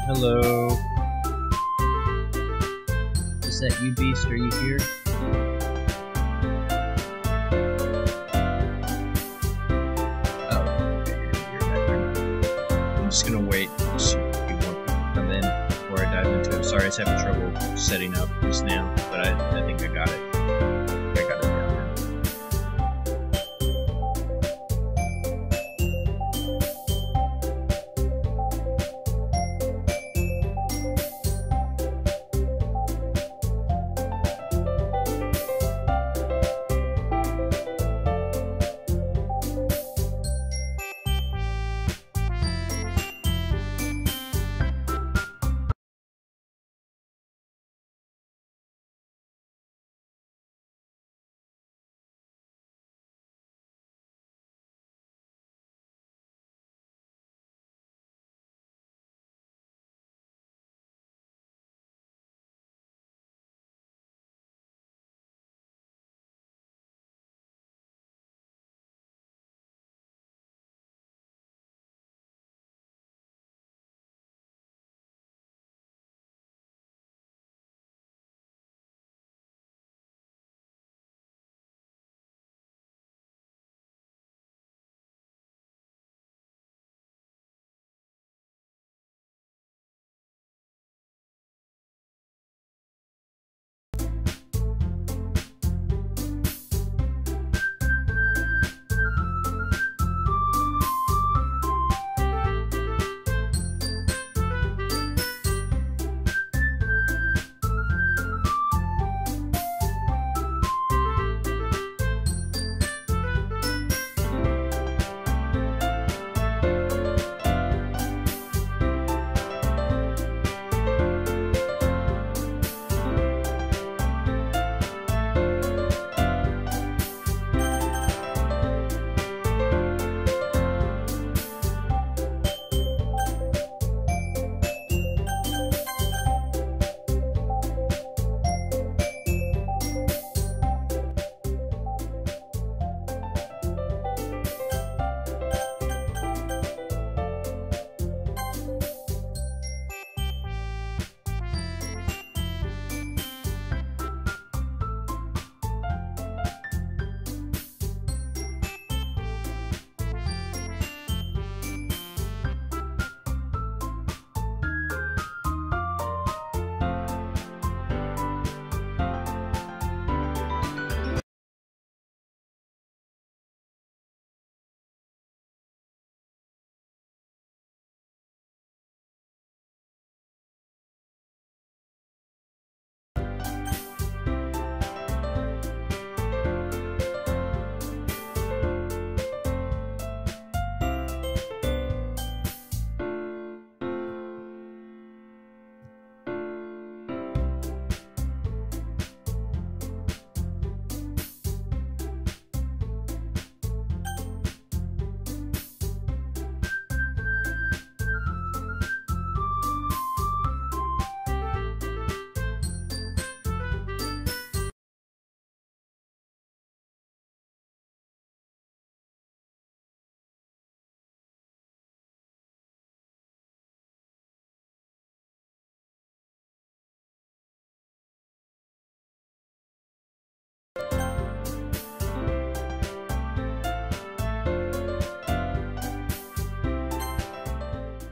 Hello. Is that you, Beast? Are you here? Oh, okay. You're back. I'm just gonna wait to see if you want to come in before I dive into it. Sorry, I was having trouble setting up just now, but I think I got it. I got it down now.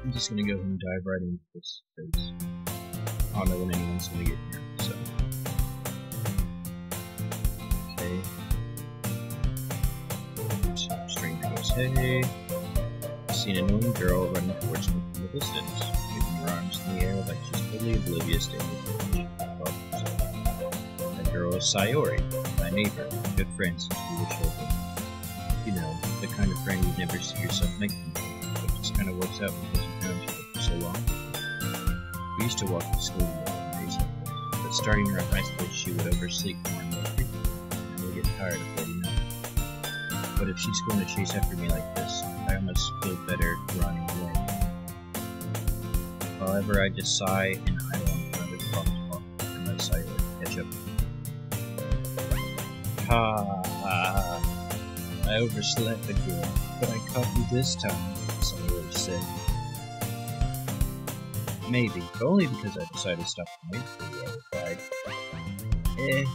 I'm just gonna go ahead and dive right into this because I don't know when anyone's gonna get here, so. Okay. Stranger goes, hey. I've seen an annoying girl running towards me from the distance, waving her arms in the air like she's totally oblivious to anything. That girl is Sayori, my neighbor, good friend since we were children. You know, the kind of friend you'd never see yourself making, but just kind of works out because you've known each other for so long. We used to walk to school together days like this, but starting around high school she would oversleep more and more frequently, and I would get tired of waiting up. But if she's going to chase after me like this, I almost feel better running away. However, I just sigh and idle on the other crosswalk and let Sayori catch up. Ha ha! I overslept again, but I caught you this time, Sayori said. Maybe, but only because I decided to stop and wait for you, I replied.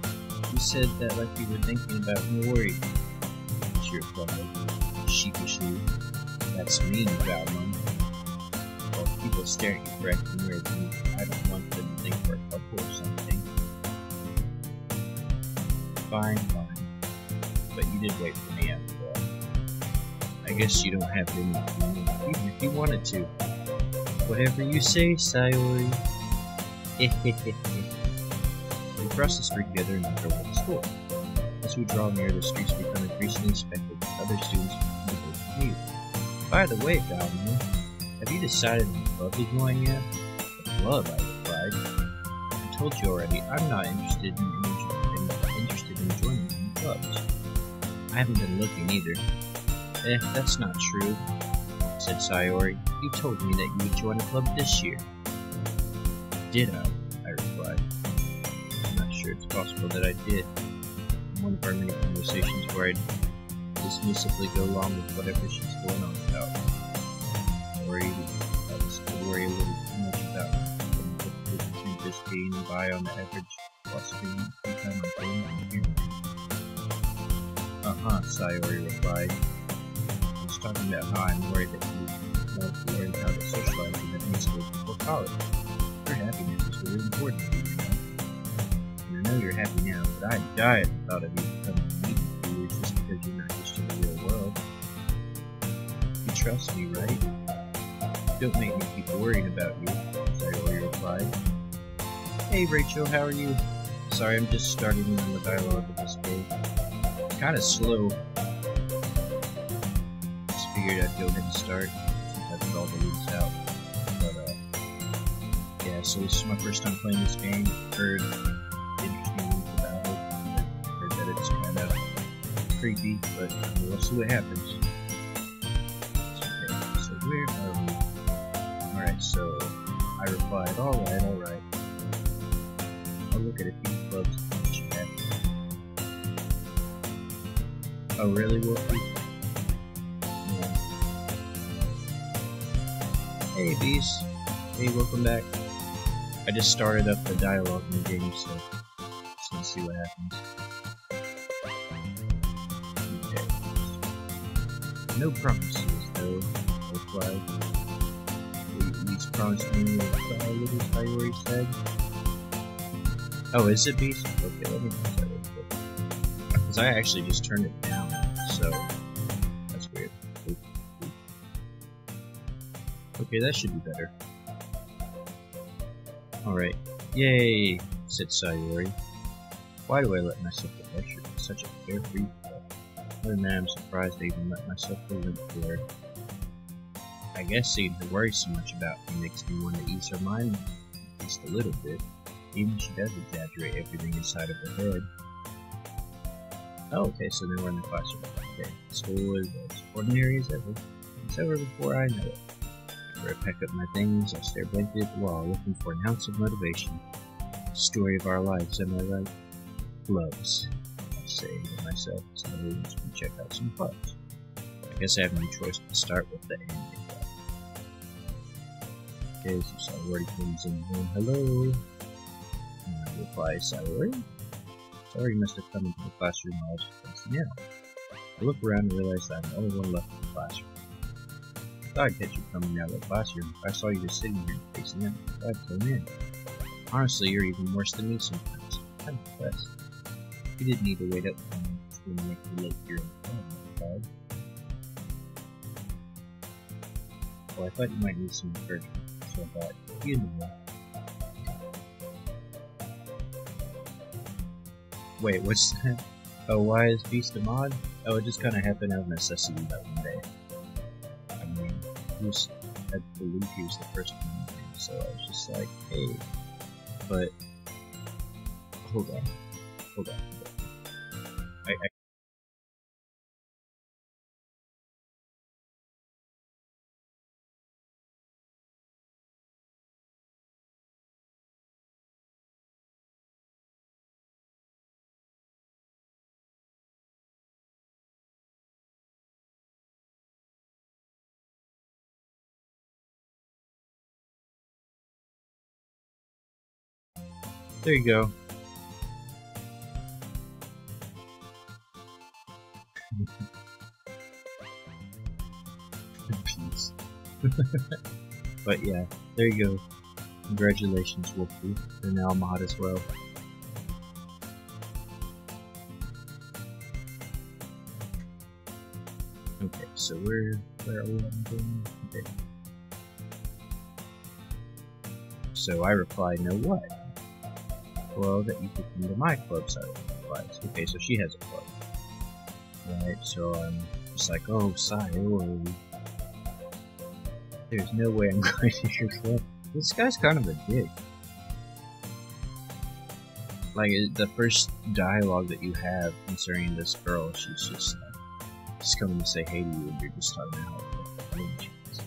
You said that like you were thinking about me worried, she replied, sheepishly. That's mean, Valmont. Well, people stare at you for acting weird, and I don't want them to think we're a couple or something. Fine. But you did wait for me after all. I guess you don't have it in you, even if you wanted to. Whatever you say, Sayori. We cross the street together and enter the school. As we draw near, the streets become increasingly speckled with other students from the commute. By the way, Valmont, have you decided on a club to join yet? A club, I replied. I told you already, I'm not interested in joining any clubs. I haven't been looking either. That's not true, said Sayori. You told me that you would join a club this year. Did I replied. I'm not sure it's possible that I did. In one of our many conversations where I'd dismissively go along with whatever she's going on about. Or even I just worry a little too much about just being by on the average plus spending time on phones and here. Sayori replied. I was talking about how I'm worried that you won't learn how to socialize in high school before college. Your happiness is really important to you, you know? And I know you're happy now, but I'd die at the thought of you becoming a meeting for you just because you're not used to the real world. You trust me, right? Don't make me keep worrying about you, Sayori replied. Hey Rachel, how are you? Sorry, I'm just starting in the dialogue of this day. It's kinda slow. Just figured I'd go ahead and start since I put all the leads out. But yeah, so this is my first time playing this game. Heard interesting things about it. Heard that it's kinda creepy, but we'll see what happens. Okay, so where are we? Alright, so I replied, alright. I'll look at a few clubs that you have. Oh really, Wolfie? Yeah. Hey Beast. Hey, welcome back. I just started up the dialogue in the game, so let's see what happens. Okay. No promises, though, I replied. Please promise me you'll try a little, Sayori said. Oh, is it Beast? Okay, let me try that real quick. Because I actually just turned it down, so that's weird. Okay, that should be better. Alright. Yay, said Sayori. Why do I let myself get lectured in such a carefree way? Other than that, I'm surprised I even let myself go limp for her. I guess seeing her worry so much about me makes me want to ease her mind at least a little bit. Even if she does exaggerate everything inside of her head. Oh, okay, so then we're in the classroom. Okay, school is as ordinary as ever. It's over before I know it. After I pack up my things, I stare blankly at the wall, looking for an ounce of motivation. Story of our lives, am I right? Clubs, I say to myself as I move to check out some clubs. I guess I have no choice but to start with the anime club. Okay, so Sayori comes in here. Hello. And I reply, Sayori? Sayori must have come into the classroom while I was facing out. I look around and realize that I'm the only one left in the classroom. I thought I'd catch you coming out of the classroom if I saw you just sitting here facing out. I'd come in. Honestly, you're even worse than me sometimes. I'm impressed. You didn't need to wait up for me to make me late here in the phone, well, I thought you might need some encouragement, so I thought, you know. Wait, what's that? Oh, why is Beast a mod? Oh, it just kind of happened out of necessity that one day. I mean, I believe he was the first one, so I was just like, hey. But, hold on. I There you go. Peace. But yeah, there you go. Congratulations, Wolfie. You're now a mod as well. Okay, so where are we going? Okay. So I reply, no what? Well, that you could come to my club, so I replies. Okay, so she has a club. Right, so I'm just like, oh, Sayori. There's no way I'm going to your club. This guy's kind of a dick. Like, the first dialogue that you have concerning this girl, she's just like, just coming to say hey to you, and you're just talking about how she is.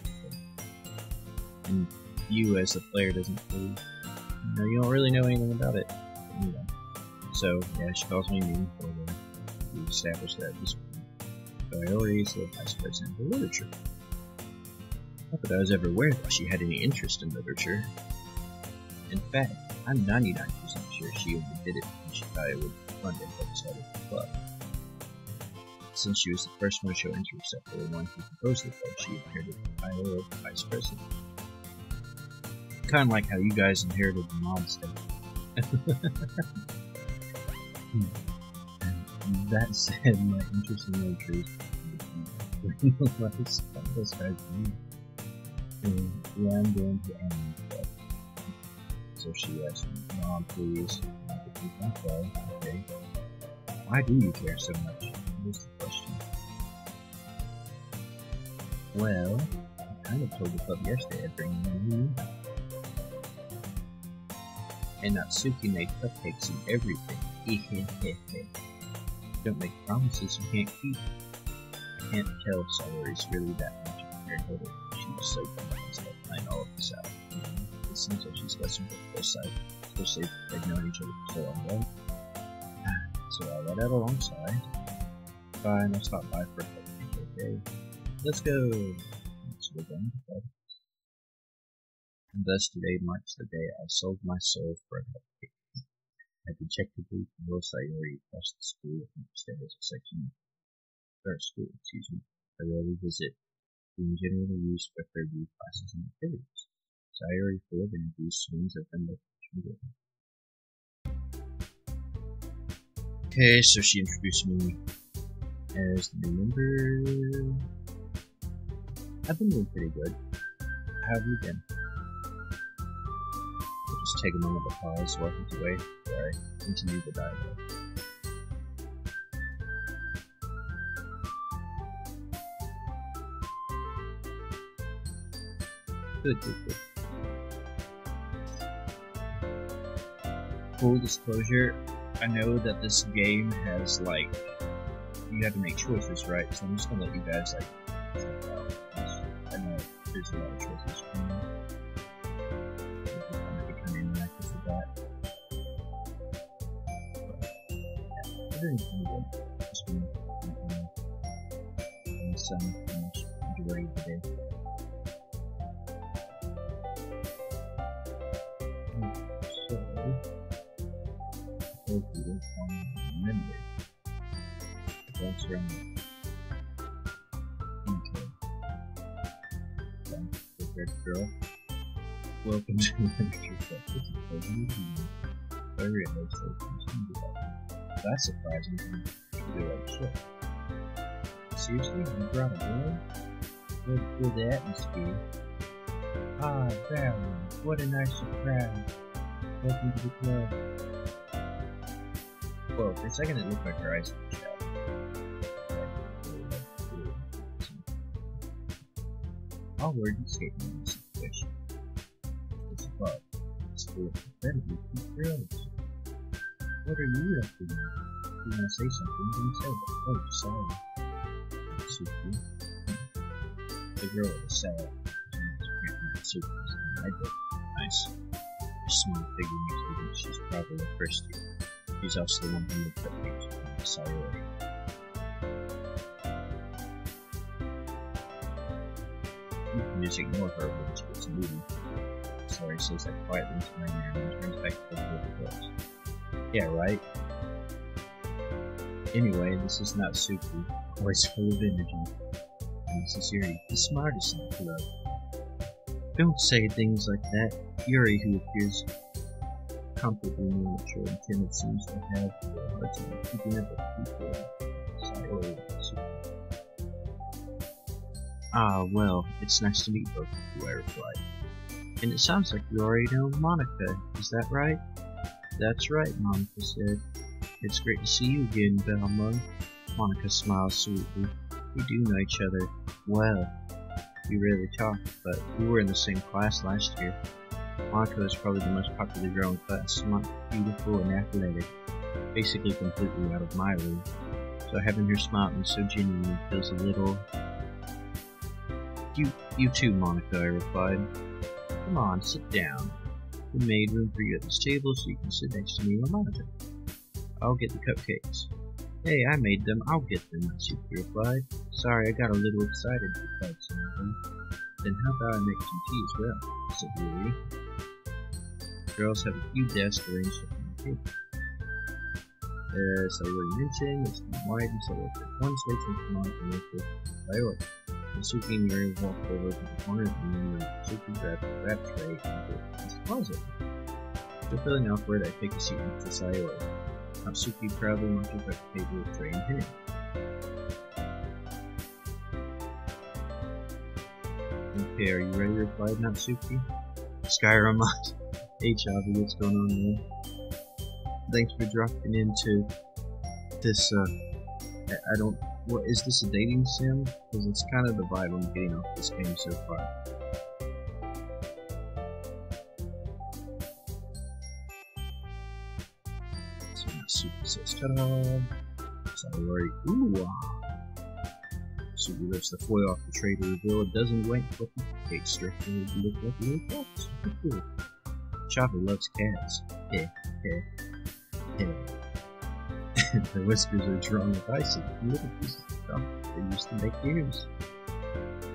And you, as the player, doesn't really, you don't really know anything about it. Anyway. So, yeah, she calls me mean. We established that at this point. Sayori is the vice president of literature. Not that I was ever aware that she had any interest in literature. In fact, I'm 99% sure she only did it because she thought it would be fun to help start a club. Since she was the first one to show interest after the one who proposed the club, she inherited the title of vice president. Kind of like how you guys inherited the mom's title. That said, my interest in literature is this guy's name. Yeah, I'm going to end that. So she asked me, Mom, please. Okay. Why do you care so much? Here's the question. Well, I kind of told the club yesterday I'd bring you a new house. And Natsuki made cupcakes and everything. Don't make promises you can't keep. I can't tell Sayori's really that much of her head. She's so convinced about playing all of this out. It seems like she's got some close side, especially if they've known each other for so long, right? So I let out a long sigh. Fine, I'll stop by for a cupcake, okay? Let's go! So we're going to bed. And thus today marks the day I sold my soul for a cupcake. I dejectedly follow Sayori across the school and upstairs a section of school, I rarely visit, being generally used for third-year classes and activities. Sayori full of energy swings up and looks. Okay, so she introduced me as the new member. I've been doing pretty good. How have you been? I'll just take a moment to pause while he's away before I continue the dialogue. Good. Full disclosure, I know that this game has, like, you have to make choices, right? So I'm just gonna let you guys, like, check out. I know there's a lot of choices coming up. I'm kind of interactive with that. But, yeah, I'm doing pretty good. Just been in the sun pretty much majority of the day. Remember, once you're on the prepared girl, welcome to the literature club. This is a new team. I realize that that's surprising to me. You're like, shit. Seriously? You brought a boy? Good the atmosphere. Ah, Valerie, what a nice surprise. Welcome to the club. Well, for a second it looked like her eyes were shut. I'll word you statement in this situation. It's above. It's full of incredibly cute girls. What are you up to? If you want to say something, then say it. Oh, sorry. So cute. The girl was sad. I did. Nice. Her small figure makes me think she's probably the first year. She's also the one who made cupcakes from Sayori. You can just ignore her when she gets moving. Sayori says that quietly into my ear and turns back to the girls. Yeah, right? Anyway, this is not Suki, always full of energy. And this is Yuri, the smartest in the club. Don't say things like that. Yuri, who appears comfortably more mature and timid, seems to have a hard time keeping up with people. Sayori and Suki. Ah, well, it's nice to meet both of you, I replied. And it sounds like you already know Monica, is that right? That's right, Monica said. It's great to see you again, Velma. Monica smiled sweetly. We do know each other well. We rarely talk, but we were in the same class last year. Monica is probably the most popular girl in class, smart, beautiful, and athletic. Basically completely out of my league. So having her smile at me so genuinely feels a little... You too, Monica, I replied. Come on, sit down. We made room for you at this table so you can sit next to me or Monica. I'll get the cupcakes. Hey, I made them, I'll get them, Suki replied. Sorry, I got a little excited, replied Sayori. Then how about I make some tea as well, said Yuri. Girls have a few desks arranged around the table. As Sayori mentioned, it's been wide and so we'll take one space and come on and work with Sayori. Suki and Yuri walked over to the corner of the room where Suki grabbed a wrap tray and put it in the closet. Still feeling awkward, I take a seat next to Sayori. Suki proudly marches back the table with tray in hand. Okay, are you ready? Replied Natsuki. Skyrim. Hey Chavi, what's going on there? Thanks for dropping into this, I don't... What, is this a dating sim? Because it's kind of the vibe I'm getting off this game so far. So Natsuki says, ta-da! Sayori, ooh, wow. Suki lifts the foil off the tray to reveal a dozen white fluffy cakes stretching to look like little cats. Super cool. Chopper loves cats. Yeah. The whiskers are drawn with icing, little pieces of chocolate they used to make ears.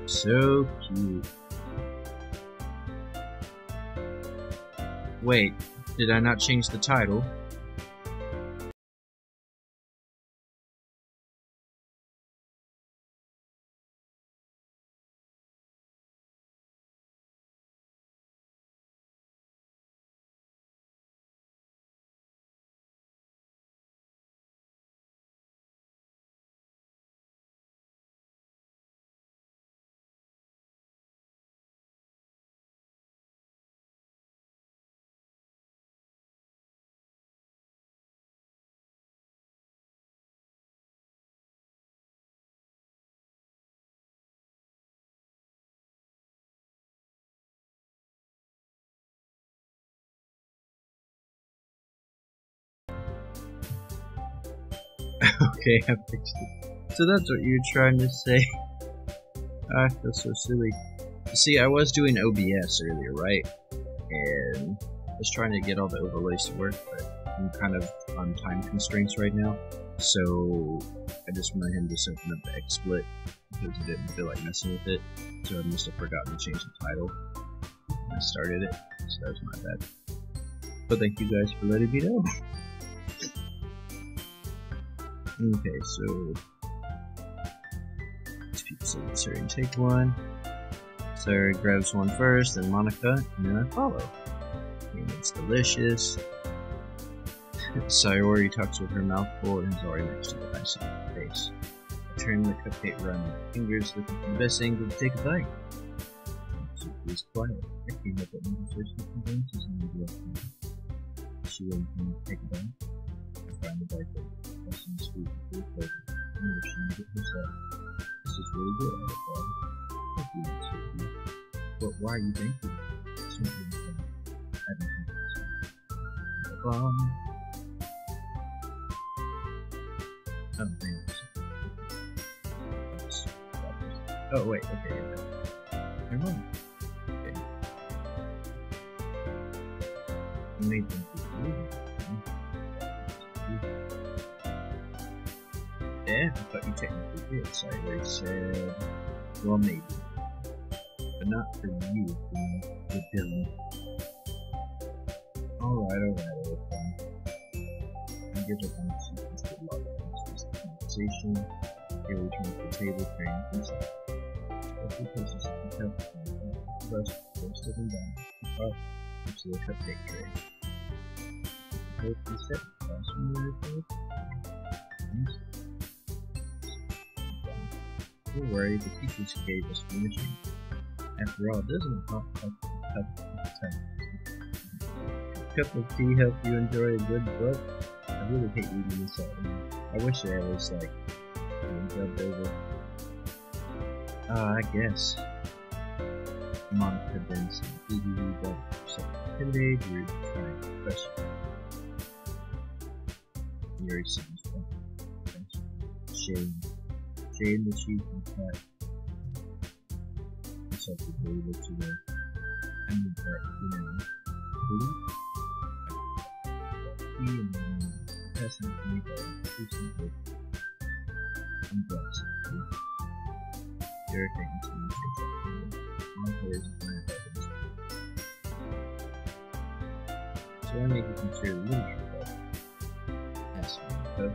So cute. Wait, did I not change the title? Okay, I fixed it. So that's what you're trying to say. I feel so silly. See, I was doing OBS earlier, right? And I was trying to get all the overlays to work, but I'm kind of on time constraints right now. So I just went ahead and just opened up the XSplit because I didn't feel like messing with it. So I must have forgotten to change the title. And I started it, so that was my bad. But thank you guys for letting me know. Okay, so these people say Sayori take one. Sayori grabs one first, then Monica, and then I follow. And it's delicious. Sayori talks with her mouth full and is already next to the icing on her face. I turn the cupcake around with my fingers, looking for the best angle to take a bite. Suki is quiet. I can't help but notice her convinces me to do. She waiting for me to take a bite. I find the bite that some sweet and flavor. I wonder if she made it herself. This is really good, I replied. Thank you, Suki. But why are you thanking me? Simply because I don't think it's oh, thanks. Oh, wait, okay, you're right. Never mind. Okay. I made them for food. Yeah, I thought you technically did, Sayori said. Well, maybe. But not for you, the villain. Alright, old friend. I give up on the sequence to love this conversation. Haley turns to the table, carrying pizza. Especially places to pick up the rest before sitting down. Up to the cupcake tray. Hope you set the classroom where you're don't worry, the teachers gave us finishing. After all, doesn't a cup of tea help you enjoy a good book? I really hate reading this all. I wish I was like dubbed over. I guess. Monica Benson, EDU dubbed herself. 10 days, you're trying to question. Yuri seems to shame that she can fight. It's like the baby to the ending part, he and passing to me by recently. I'm blessed. Irritating to me is that my players are my weapons. So I need to consider the literature club. Yes, but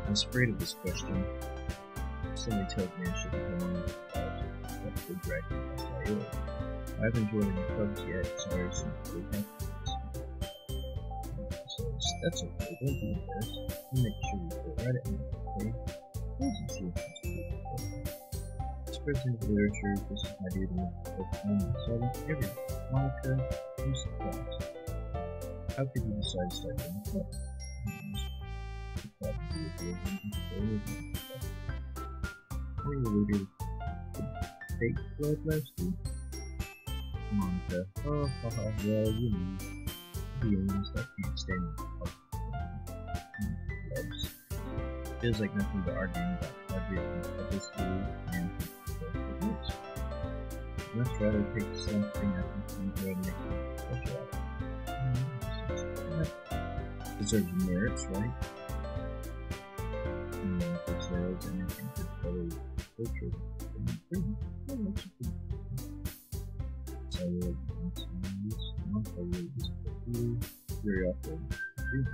I'm afraid of this question. Somebody tells me I should become one of the clubs. That's the dragon by Ill. I haven't joined any clubs yet, so very soon to so that's okay, don't be embarrassed. We'll make sure you go right at me, okay? Please and see if it's good. Expressing the literature, this is my duty. But so every Monica, who's the class? How could you decide to start doing a club? Are you alluded to fake blood last week? Monica, oh, haha, well, you know, the honest, I can't stand clubs. Feels like nothing but arguing about publicity and books. I'd much rather take something I can enjoy and make special out of. Deserves merits, right? For sales and anything for fellow culture. So, very often, it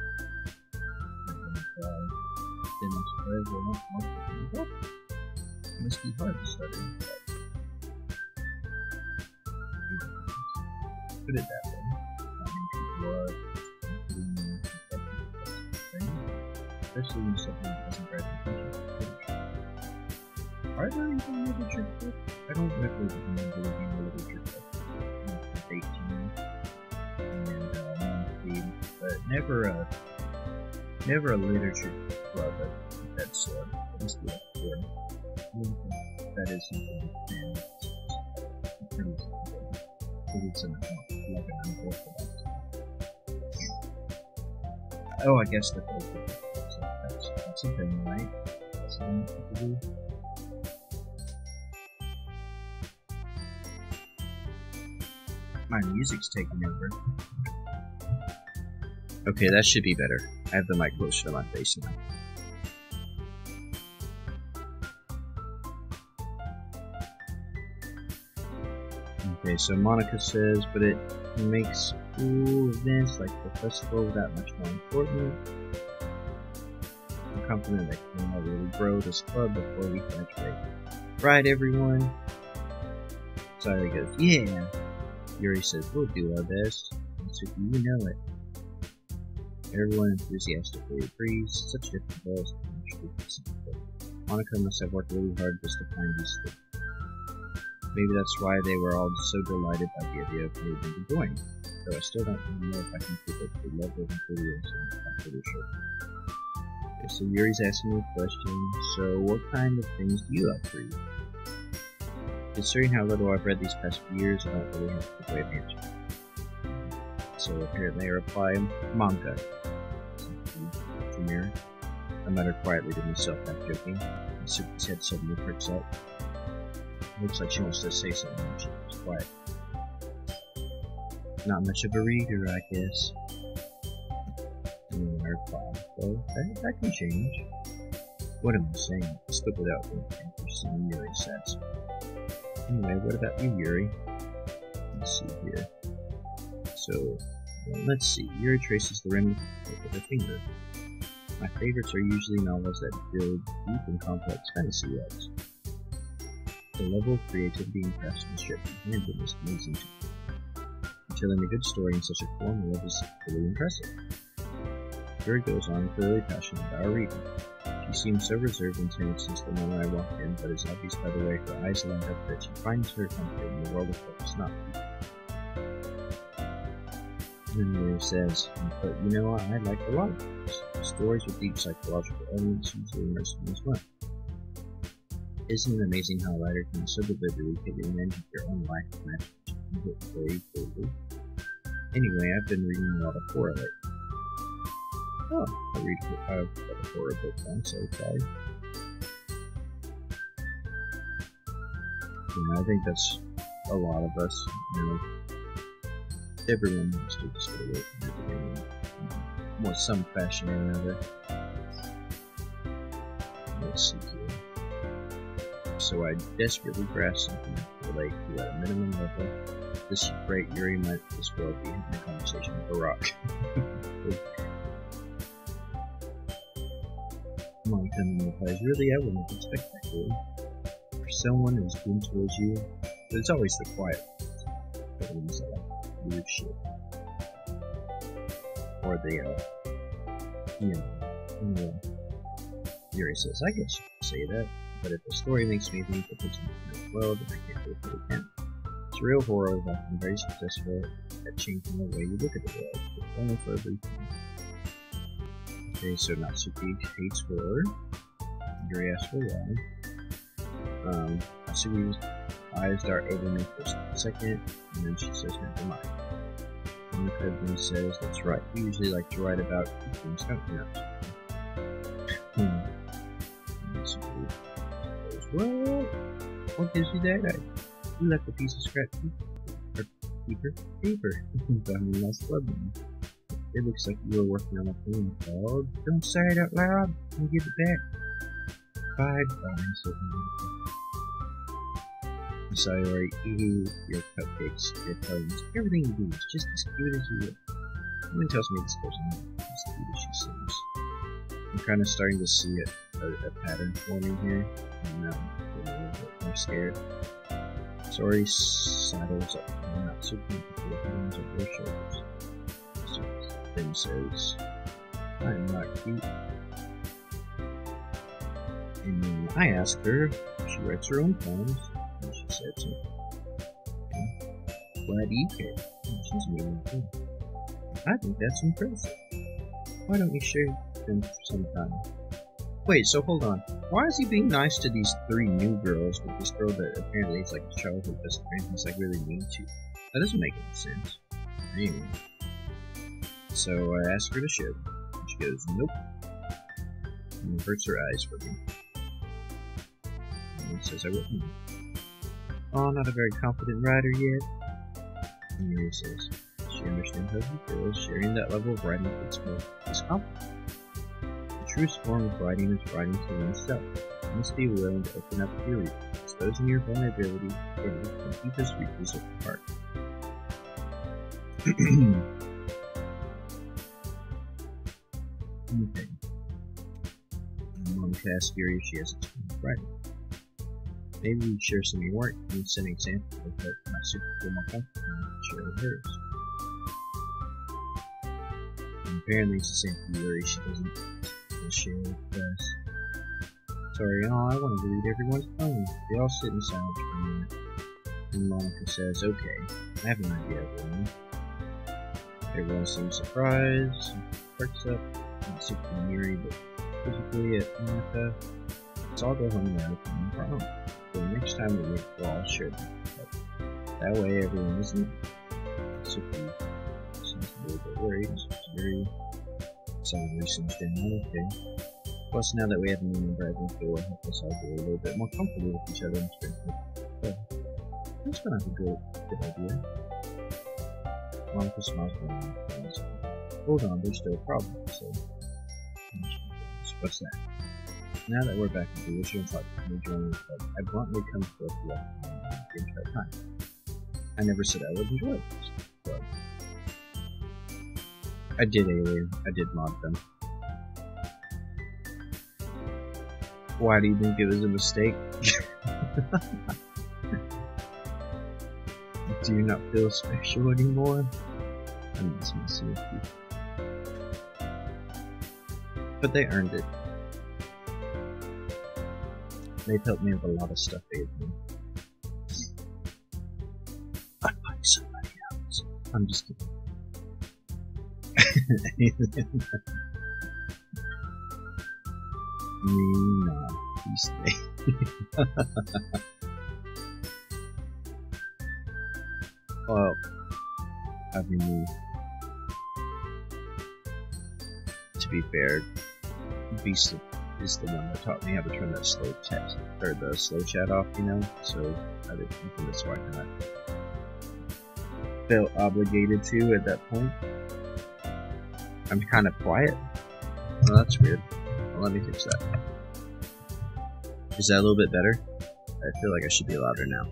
must be hard to study. Put it that way. Not many people are especially when something doesn't grab attention. Are there even literature books? I don't remember there being a literature book. And but never a literature club that's at least the for that is something and it's an like an unfortunate. Oh, I guess that's something, right? That's something to do. My music's taking over. Okay, that should be better. I have the mic closer to my face now. Okay, so Monica says, but it makes cool events like the festival that much more important. I'm confident that we can really grow this club before we graduate. Right, everyone? Sally goes, yeah. Yuri says, we'll do our best. And Suki, you know it. Everyone enthusiastically agrees. Such different goals. Monica must have worked really hard just to find these things. Maybe that's why they were all so delighted by the idea of moving to join. Though I still don't know if I can keep up the level of enthusiasm. I'm pretty sure. Okay, so Yuri's asking me a question. So, what kind of things do you like to read? Considering how little I've read these past few years, I don't really have a good way of answering. So apparently I reply, manga. I muttered quietly to myself, half joking. Suki's head suddenly perks up. Looks like she wants to say something when she was quiet. Not much of a reader, I guess. And I reply, well, that can change. What am I saying? I spoke without thinking, pursuing Yuri's satisfied. Anyway, what about you, Yuri? Let's see here. So, let's see. Yuri traces the rim with her finger. My favorites are usually novels that build deep and complex fantasy worlds. The level of creativity and craftsmanship behind them is amazing to me. Telling a good story in such a form level is really impressive. Yuri goes on, clearly passionate about her reading. She seems so reserved and timid since the moment I walked in, but it's obvious by the way her eyes light up that she finds her comfort in the world of books, not people. And Yuri says, but you know what I like a lot of books. Stories with deep psychological elements usually immerse me as well. Isn't it amazing how a writer can so deliberately take advantage of their own life and imagine it very clearly? Anyway, I've been reading a lot of horror lately. Oh, I've read a horror book once, so far. I think that's a lot of us, you know. Everyone wants to just get away from everything in some fashion or another. Let's see here. So I desperately grasp something I relate to at a minimum level. This great Yuri might as well be in a conversation with a rock. Montana replies, really, I wouldn't have expected that, really. For someone who's been towards you, but it's always the quiet ones that like weird shit. Or the, Yuri says, I guess you could say that, but if the story makes me think that there's nothing in the world, then I can't do it, but it can. Surreal horror is often very successful at changing the way you look at the world, but only for a brief time. Okay, so Natsuki hates horror. Yuri asks for why. Natsuki's eyes dart over me for a second, and then she says, never mind. And the husband says, that's right, we usually like to write about things, don't we, Natsuki? Natsuki goes, well, what gives you that idea? You left a piece of scrap paper behind the last club room. It looks like you were working on a poem called Don't Say It Out Loud and Give It Back. Bye-bye, said Monica. Sayori, eat your cupcakes, your poems, everything you do is just as cute as you look. Someone tells me this person is as cute as she seems. I'm kind of starting to see a pattern forming here, and I'm getting a little bit more scared. Sayori saddles up and not so comfortable with hands over her shoulders. Then says, I'm not cute. And then I asked her if she writes her own poems, and she said so. Okay. Why do you care? And she's meaning too. I think that's impressive. Why don't you share them sometime? Wait, so hold on. Why is he being nice to these three new girls with this girl that apparently is like a childhood best friend he's like really mean to? That doesn't make any sense. Anyway. So I asked her to share them, and she goes, nope, and averts her eyes from me. And says I wouldn't. Oh, not a very confident writer yet. And Yuri says, she understands how he feels, sharing that level of writing fits more is confident. The truest form of writing is writing to oneself. You must be willing to open up your reading, exposing your vulnerability, and the deepest reaches of the heart. Okay. Monica asks Yuri if she has experience writing. Maybe we share some of your work and set an example of help my super feel more comfortable and share hers. And apparently it's the same for Yuri, she doesn't share with us. Sorry, I wanted to read everyone's poems. They all sit in silence for a minute. And Monica says, okay, I have an idea of one. Everyone seems surprised, perks up. Not super Yuri, but physically at Monica. Let's all go home now from our own. So the next time we meet, we'll all share them. That way, everyone isn't super. Seems a little bit worried. Yuri suddenly seems down. Okay. Plus, now that we have a new member, I think it will help us all get a little bit more comfortable with each other and strengthen. So, that's kind of a good idea. Monica smiles and hold on, there's still a problem, so. What's that? Now that we're back in the original thought of joining the club, I bluntly come forth the entire time. I never said I would enjoy this club. I did Alien. I did mod them. Why do you think it was a mistake? Do you not feel special anymore? I'm just messing with you. But they earned it. They've helped me with a lot of stuff lately. I'd find somebody else. I'm just kidding. Me not. You stay. Well, I mean, to be fair, Beast is the one that taught me how to turn that slow text or the slow chat off, you know. So I think that's why I kind of felt obligated to at that point. I'm kind of quiet. Oh, that's weird. Well, let me fix that. Is that a little bit better? I feel like I should be louder now.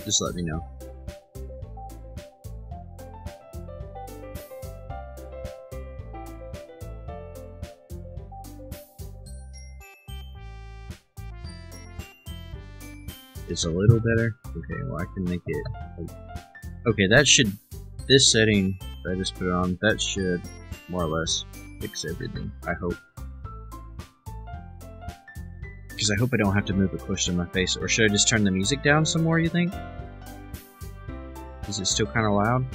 Just let me know. It's a little better? Okay, well I can make it... Okay, that should... This setting that I just put on, that should more or less fix everything, I hope. Because I hope I don't have to move it close to my face. Or should I just turn the music down some more, you think? Is it still kind of loud?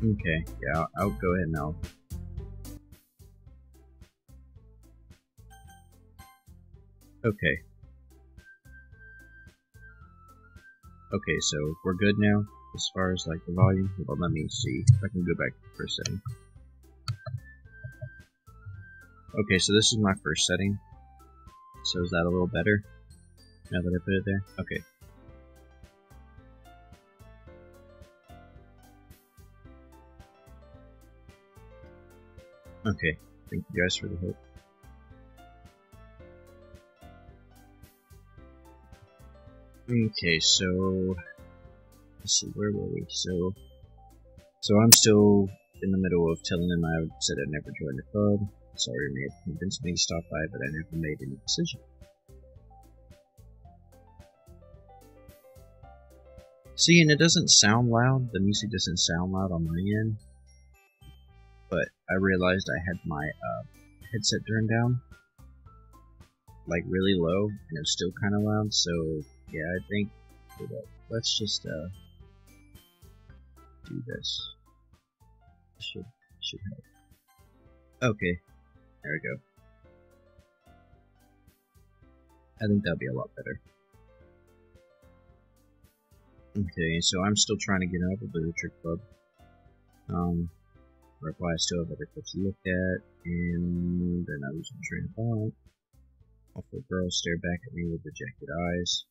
Okay, yeah, I'll go ahead now. Okay. Okay, so we're good now as far as like the volume. Well, let me see if I can go back to the first setting. Okay, so this is my first setting. So is that a little better now that I put it there? Okay. Okay, thank you guys for the help. Okay, so let's see, where were we? So I'm still in the middle of telling them I said I'd never joined the club. Sorry, may have convinced me to stop by, but I never made any decision. See, and it doesn't sound loud. The music doesn't sound loud on my end. But I realized I had my headset turned down, like really low, and it was still kind of loud. So yeah, I think let's just do this. Should help. Okay, there we go. I think that'll be a lot better. Okay, so I'm still trying to get out of the Literature Club. Reply, I still have other clips to look at, and then I was in train of thought. Awful girl stared back at me with dejected eyes.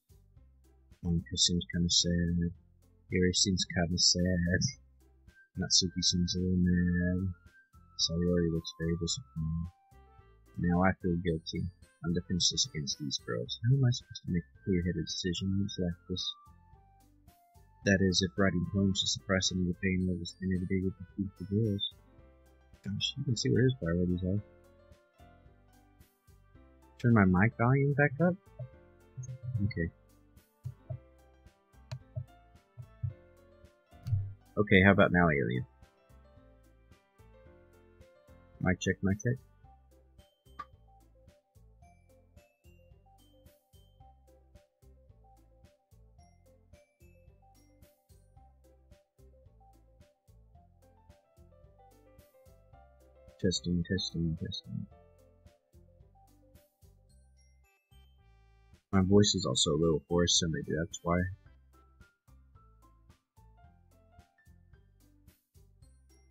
Monica seems kind of sad. Gary seems kind of sad. Natsuki seems a little mad. Sayori looks very disappointed. Now I feel guilty. I'm defenseless against these girls. How am I supposed to make a clear-headed decision like this? That is, if writing poems to suppress any of the pain levels spend every day with the beautiful girls. Gosh, you can see where his priorities are. Turn my mic volume back up? Okay. Okay, how about now, Alien? Mic check, mic check. Testing, testing, testing. My voice is also a little hoarse, so maybe that's why.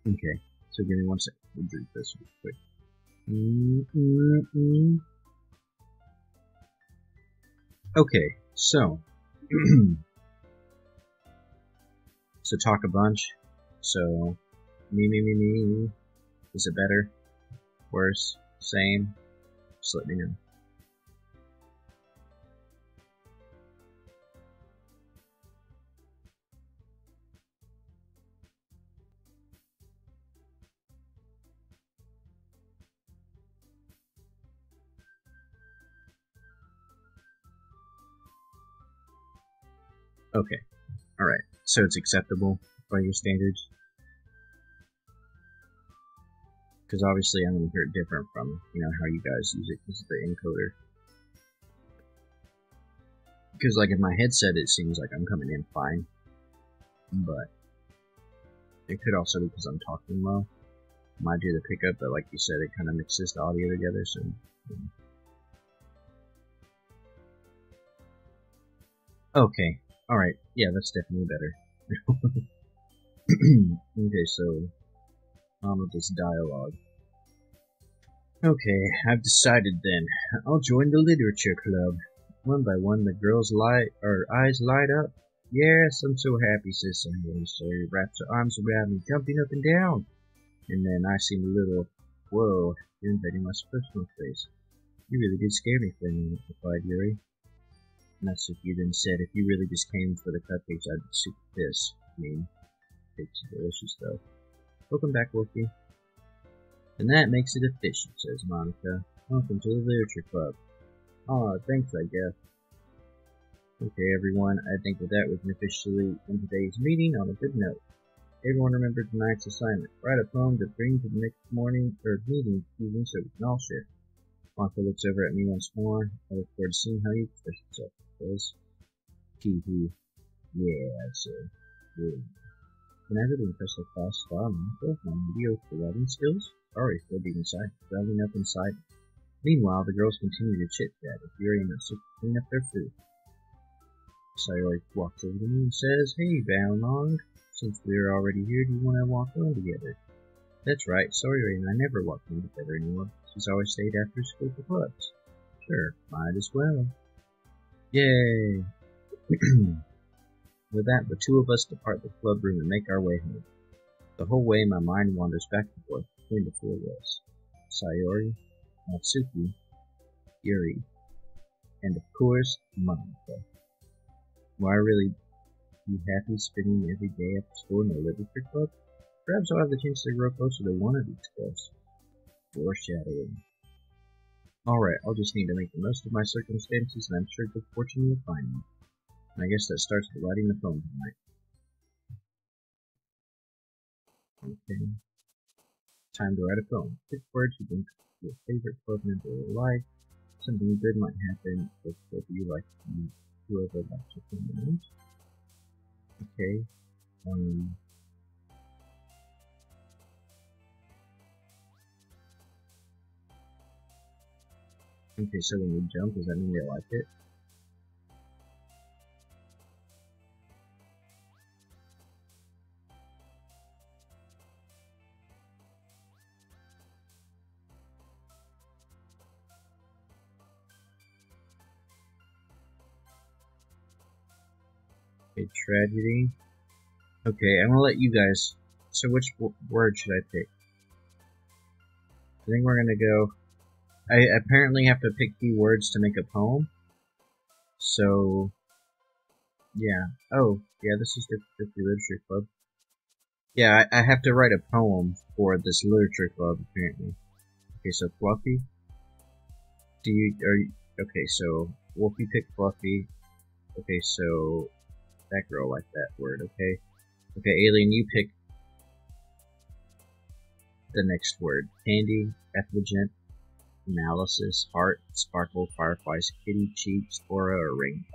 Okay, so give me 1 second. Let me drink this real quick. Okay, so so talk a bunch. So Me. Is it better? Worse? Same? Just let me know. Okay. Alright. So it's acceptable by your standards? Because obviously I'm going to hear it different from, how you guys use it because of the encoder. Because, like, in my headset it seems like I'm coming in fine. But it could also be because I'm talking low. Might do the pickup, but like you said, it kind of mixes the audio together, so... Okay. Alright. Yeah, that's definitely better. Okay, so... on with this dialogue. Okay, I've decided then. I'll join the literature club. One by one, the girls' eyes light up. Yes, I'm so happy, says Samuel. So he wraps her arms around me, jumping up and down. And then I seem a little, whoa, invading my personal space. You really did scare me for a minute, replied Yuri. Natsuki then said, if you really just came for the cupcakes, I'd be super pissed. I mean, cakes are delicious, though. Welcome back, Wolfie. And that makes it official, says Monica. Welcome to the Literature Club. Aw, thanks, I guess. Okay, everyone, I think with that we can officially end today's meeting on a good note. Everyone remember tonight's assignment. Write a poem to bring to the next meeting, so we can all share. Monica looks over at me once more. I look forward to seeing how you express yourself, says. Hee. Yeah, so good. Can I really impress the class star Monica with my mediocre writing skills? Sorry for being traveling up inside. Meanwhile, the girls continue to chit-chat as Yuri and Natsuki clean up their food. Sayori walks over to me and says, hey, Bailong, since we're already here, do you want to walk home together? That's right, Sayori and I never walk home together anymore. She's always stayed after school for clubs. Sure, might as well. Yay! With that, the two of us depart the club room and make our way home. The whole way my mind wanders back and forth between the four of us. Sayori, Natsuki, Yuri, and of course, Monica. Will I really be happy spending every day after school in the literature club? Perhaps I'll have the chance to grow closer to one of these clubs. Foreshadowing. Alright, I'll just need to make the most of my circumstances, and I'm sure good fortune will find me. And I guess that starts with writing the poem tonight. Okay. Time to write a poem. Pick words you think your favorite club member will like. Something good might happen if you like whoever likes your poem. Okay. Okay, so when we jump, does that mean they like it? Okay, tragedy. Okay, I'm gonna let you guys. So which word should I pick? I think we're gonna go. I apparently have to pick key words to make a poem. So, yeah. Oh, yeah, this is the literature club. Yeah, I have to write a poem for this literature club, apparently. Okay, so Fluffy. Okay, so Wolfie picked Fluffy. Okay, so that girl liked that word, okay? Okay, Alien, you pick the next word. Candy, effulgent, analysis, heart, sparkle, fireflies, kitty, cheeks, aura, or ring.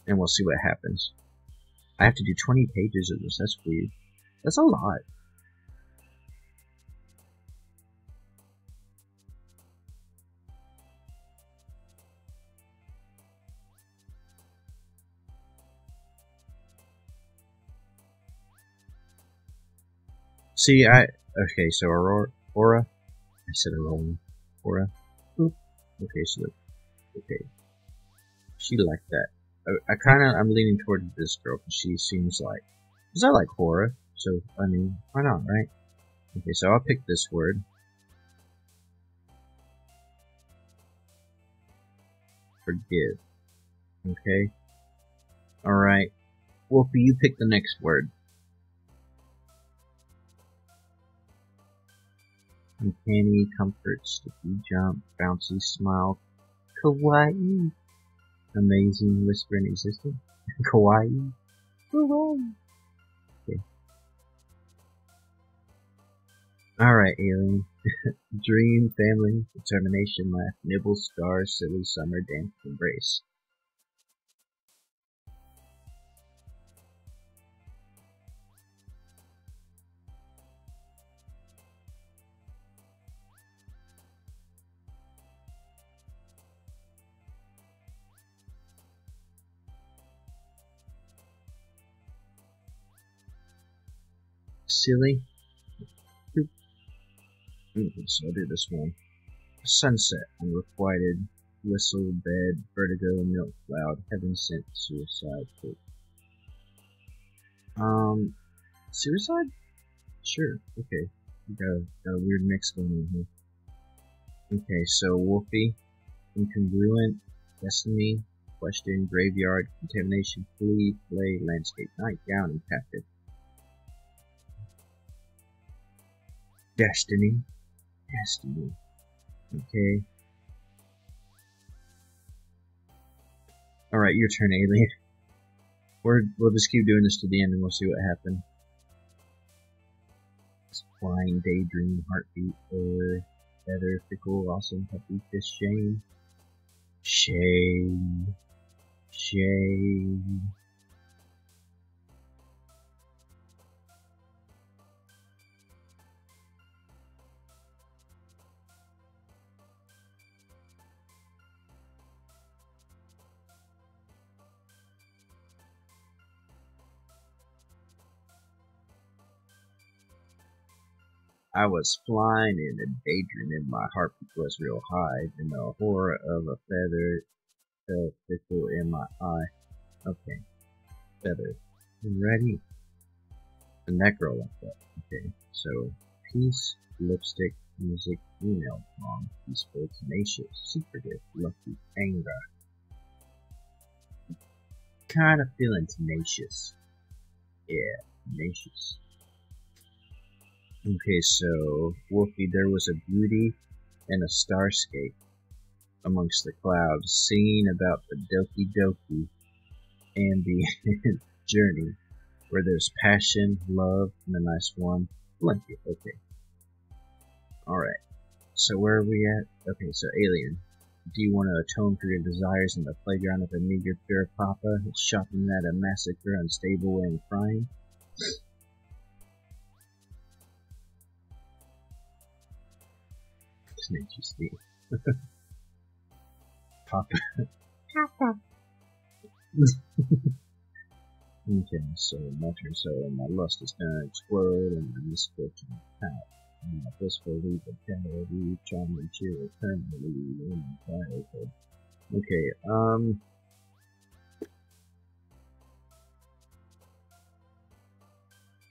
And we'll see what happens. I have to do 20 pages of this, that's weird. That's a lot. See, okay, so Aura, I said Aura, Oop. Okay, so, okay, she liked that. I'm leaning toward this girl, because she seems like Because I like horror, so, I mean, why not, right? Okay, so I'll pick this word. Forgive. Okay. Alright. Wolfie, you pick the next word. Uncanny, comfort, sticky, jump, bouncy, smile, kawaii. Amazing, whisper, and existent. Kawaii. Kawaii. Okay. Alright, alien. Dream, family, determination, laugh, nibble, star, silly, summer, dance, embrace. Silly. Okay, so I'll do this one. Sunset, unrequited, whistle, bed, vertigo, milk cloud, heaven sent, suicide, hope. Suicide? Sure, okay. We got a weird mix going on here. Okay, so Wolfie, incongruent, destiny, question, graveyard, contamination, flee, play, landscape, nightgown, and captive. Destiny. Destiny. Okay. Alright, your turn, alien. We'll just keep doing this to the end and we'll see what happens. Flying, daydream, heartbeat, or feather, fickle, awesome, puppy, fish, shame. Shame. Shame. I was flying in a daydream and my heartbeat was real high, and the horror of a feather fell fickle in my eye. Okay, feather. Ready? And that girl like that. Okay, so peace, lipstick, music, email, song, peaceful, tenacious, secretive, lucky, anger. Kind of feeling tenacious. Yeah, tenacious. Okay, so, Wolfie, there was a beauty and a starscape amongst the clouds, singing about the Doki Doki and the journey, where there's passion, love, and a nice warm blanket. Okay. Alright. So where are we at? Okay, so alien. Do you want to atone for your desires in the playground of a meager pure papa, shopping at a massacre, unstable and crying? Interesting. Papa. Papa. Okay, so my turn. So my lust is gonna explode, and my misfortune is out. And my blissful leave of penalty, charm and cheer permanently in my childhood. Okay,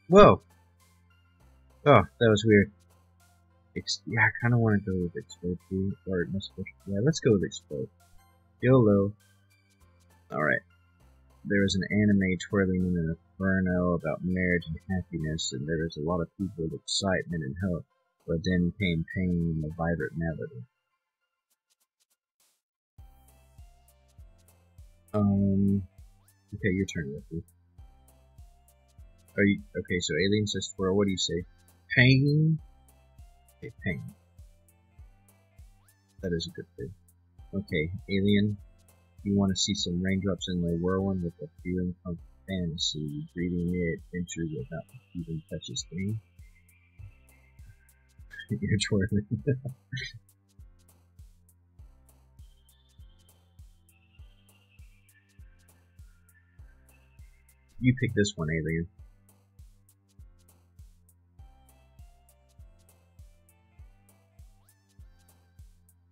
whoa! Oh, that was weird. Yeah, I kind of want to go with explode too, or yeah, let's go with explode. YOLO. Alright. There was an anime twirling in an inferno about marriage and happiness, and there was a lot of people with excitement and hope, but then came pain and a vibrant melody. Okay, your turn, Ricky. Are you okay? So alien says twirl. What do you say? Pain. Okay, pain. That is a good thing. Okay, alien. You want to see some raindrops in the whirlwind with a feeling of fantasy, breathing near adventure without even touches thing. You're twirling. You pick this one, alien.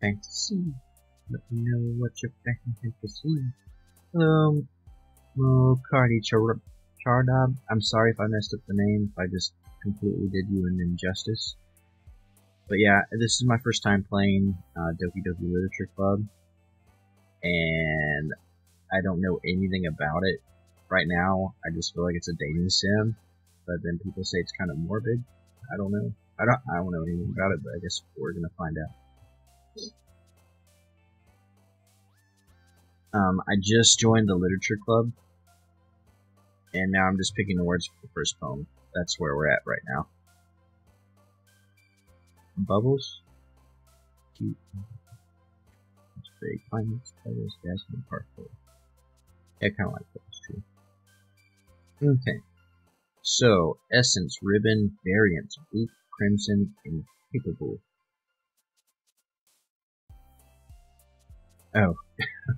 Fantasy. Let me know what you're fantasy. Oh, Cardi Chirp. Chardab, I'm sorry if I messed up the name, if I just completely did you an injustice. But yeah, this is my first time playing Doki Doki Literature Club, and I don't know anything about it right now. I just feel like it's a dating sim, but then people say it's kind of morbid. I don't know. I don't know anything about it, but I guess we're gonna find out. I just joined the literature club, and now I'm just picking the words for the first poem. That's where we're at right now. Bubbles? Cute. It's very climates, colors, gas, and parfait. Yeah, I kinda like those too. Okay. So, essence, ribbon, variants, blue, crimson, and capable. Oh,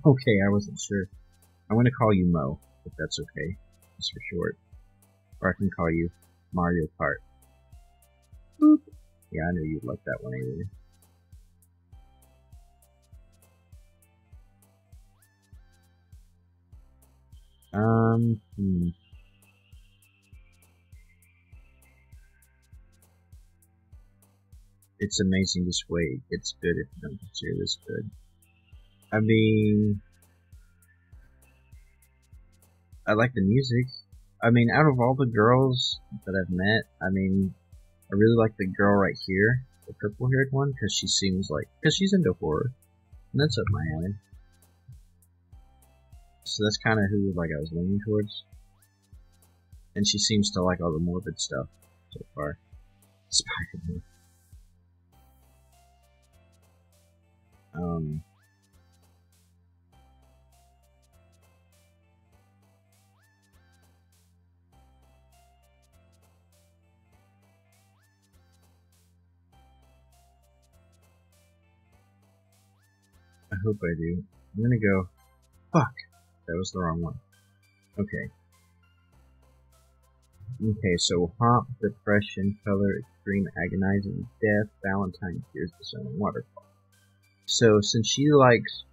okay, I wasn't sure. I'm gonna call you Mo, if that's okay, just for short. Or I can call you Mario Kart. Boop. Yeah, I knew you'd like that one anyway. It's amazing this way. It's good if you don't consider this good. I mean, I like the music. I mean, out of all the girls that I've met, I mean, I really like the girl right here, the purple-haired one, because she seems like, because she's into horror, and that's up my alley. So that's kind of who like I was leaning towards. And she seems to like all the morbid stuff so far. Spider-Man. I hope I do. I'm gonna go. Fuck! That was the wrong one. Okay. Okay, so haunt, depression, color, extreme, agonizing, death, Valentine, tears, the sun, and waterfall. So since she likes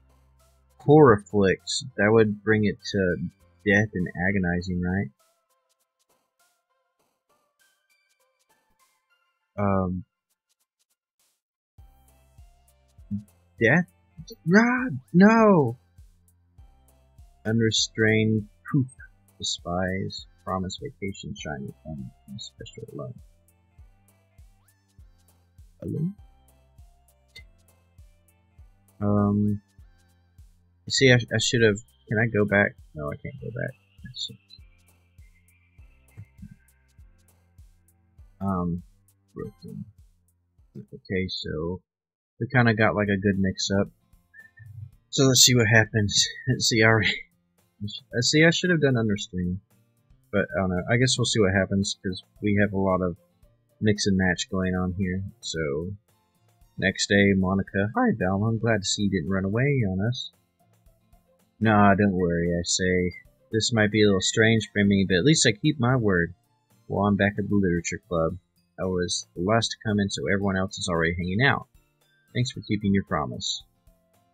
horror flicks, that would bring it to death and agonizing, right? Death? No! Unrestrained, poof, despise, promise, vacation, shiny, fun, and special alone. Alone? You see, I should have. Can I go back? No, I can't go back. That's broken. Okay, so we kind of got like a good mix-up. So let's see what happens. See, I should have done understream, but I don't know. I guess we'll see what happens because we have a lot of mix and match going on here. So next day, Monica. Hi, Val. I'm glad to see you didn't run away on us. Nah, don't worry. I say this might be a little strange for me, but at least I keep my word. Well, I'm back at the literature club. I was the last to come in, so everyone else is already hanging out. Thanks for keeping your promise.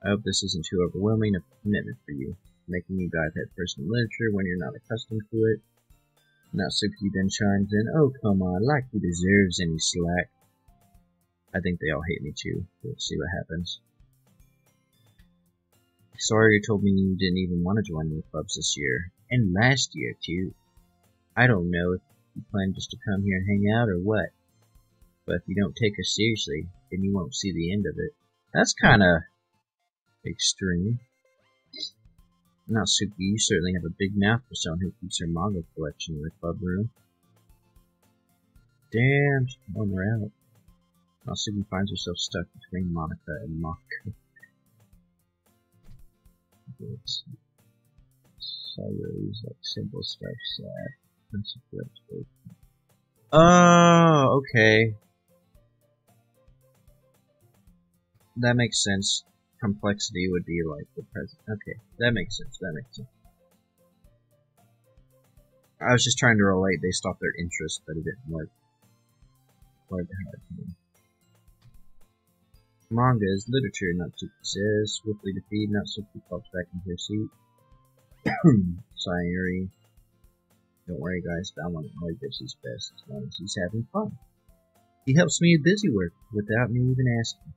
I hope this isn't too overwhelming a commitment for you, making you dive headfirst in literature when you're not accustomed to it. Natsuki then chimes in, oh come on, like he deserves any slack. I think they all hate me too. We'll see what happens. Sawyer told me you didn't even want to join any clubs this year, and last year too. I don't know if you plan just to come here and hang out or what, but if you don't take us seriously, then you won't see the end of it. That's kinda extreme. Natsuki, you certainly have a big mouth for someone who keeps her manga collection in the club room. Damn, she's on her out. Natsuki finds herself stuck between Monica and Mako. Sorrows like simple stuff sad. Oh, okay. That makes sense. Complexity would be like the present. Okay, that makes sense. I was just trying to relate based off their interest, but it didn't work. Manga is literature, Natsuki says. Swiftly defeated, Natsuki pops back into her seat. Sayuri. Don't worry, guys. Balmont only does his best as long as he's having fun. He helps me with busy work without me even asking.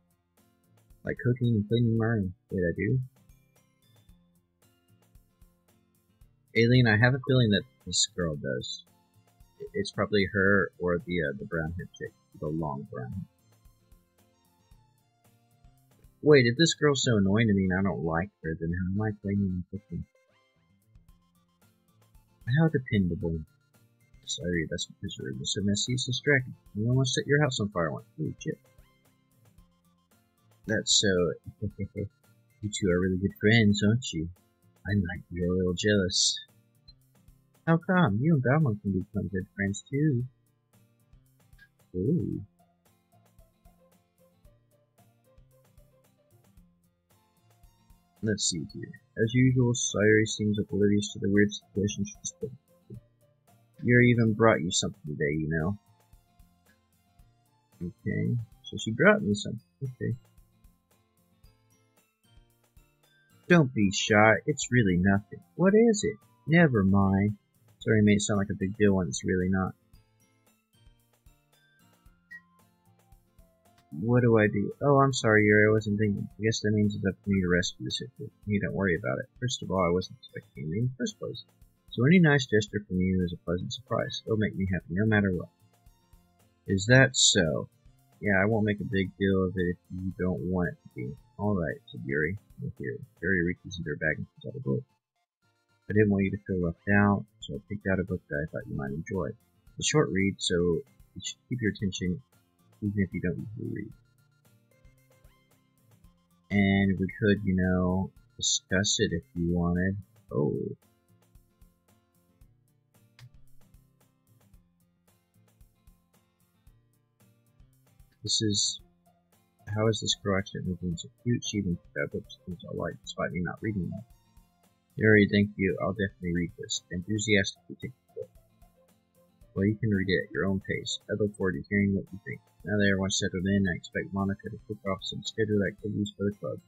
Like cooking and cleaning my room. Did I do? Alien, I have a feeling that this girl does. It's probably her or the brown haired chick. The long brown hair. Wait, if this girl's so annoying to me and I don't like her, then how am I cleaning and cooking? How dependable. Sorry, that's because your room is so messy it's distracting. You almost set your house on fire once. Holy shit. That's so... You two are really good friends, aren't you? I might be a little jealous. How come? You and Balmont can become good friends too. Ooh. Let's see here. As usual, Sayuri seems oblivious to the weird situation she's put in. Yuri even brought you something today, you know. Okay, so she brought me something. Okay. Don't be shy, it's really nothing. What is it? Never mind. Sorry, made it sound like a big deal when it's really not. What do I do? Oh, I'm sorry, Yuri, I wasn't thinking. I guess that means it's up to me to rescue this issue. You don't worry about it. First of all, I wasn't expecting it in the first place. So any nice gesture from you is a pleasant surprise. It'll make me happy no matter what. Is that so? Yeah, I won't make a big deal of it if you don't want it to be. Alright, said Yuri. Look here. Yuri reaches into her bag and pulls out a book. I didn't want you to feel left out, so I picked out a book that I thought you might enjoy. It's a short read, so it should keep your attention even if you don't usually read. And we could, you know, discuss it if you wanted. Oh. This is... How is this girl accidentally being so cute? She even picked out books things I like, despite me not reading them. Yuri, thank you. I'll definitely read this. Enthusiastically take the book. Well, you can read it at your own pace. I look forward to hearing what you think. Now that everyone's settled in, I expect Monica to kick off some scheduled activities for the club.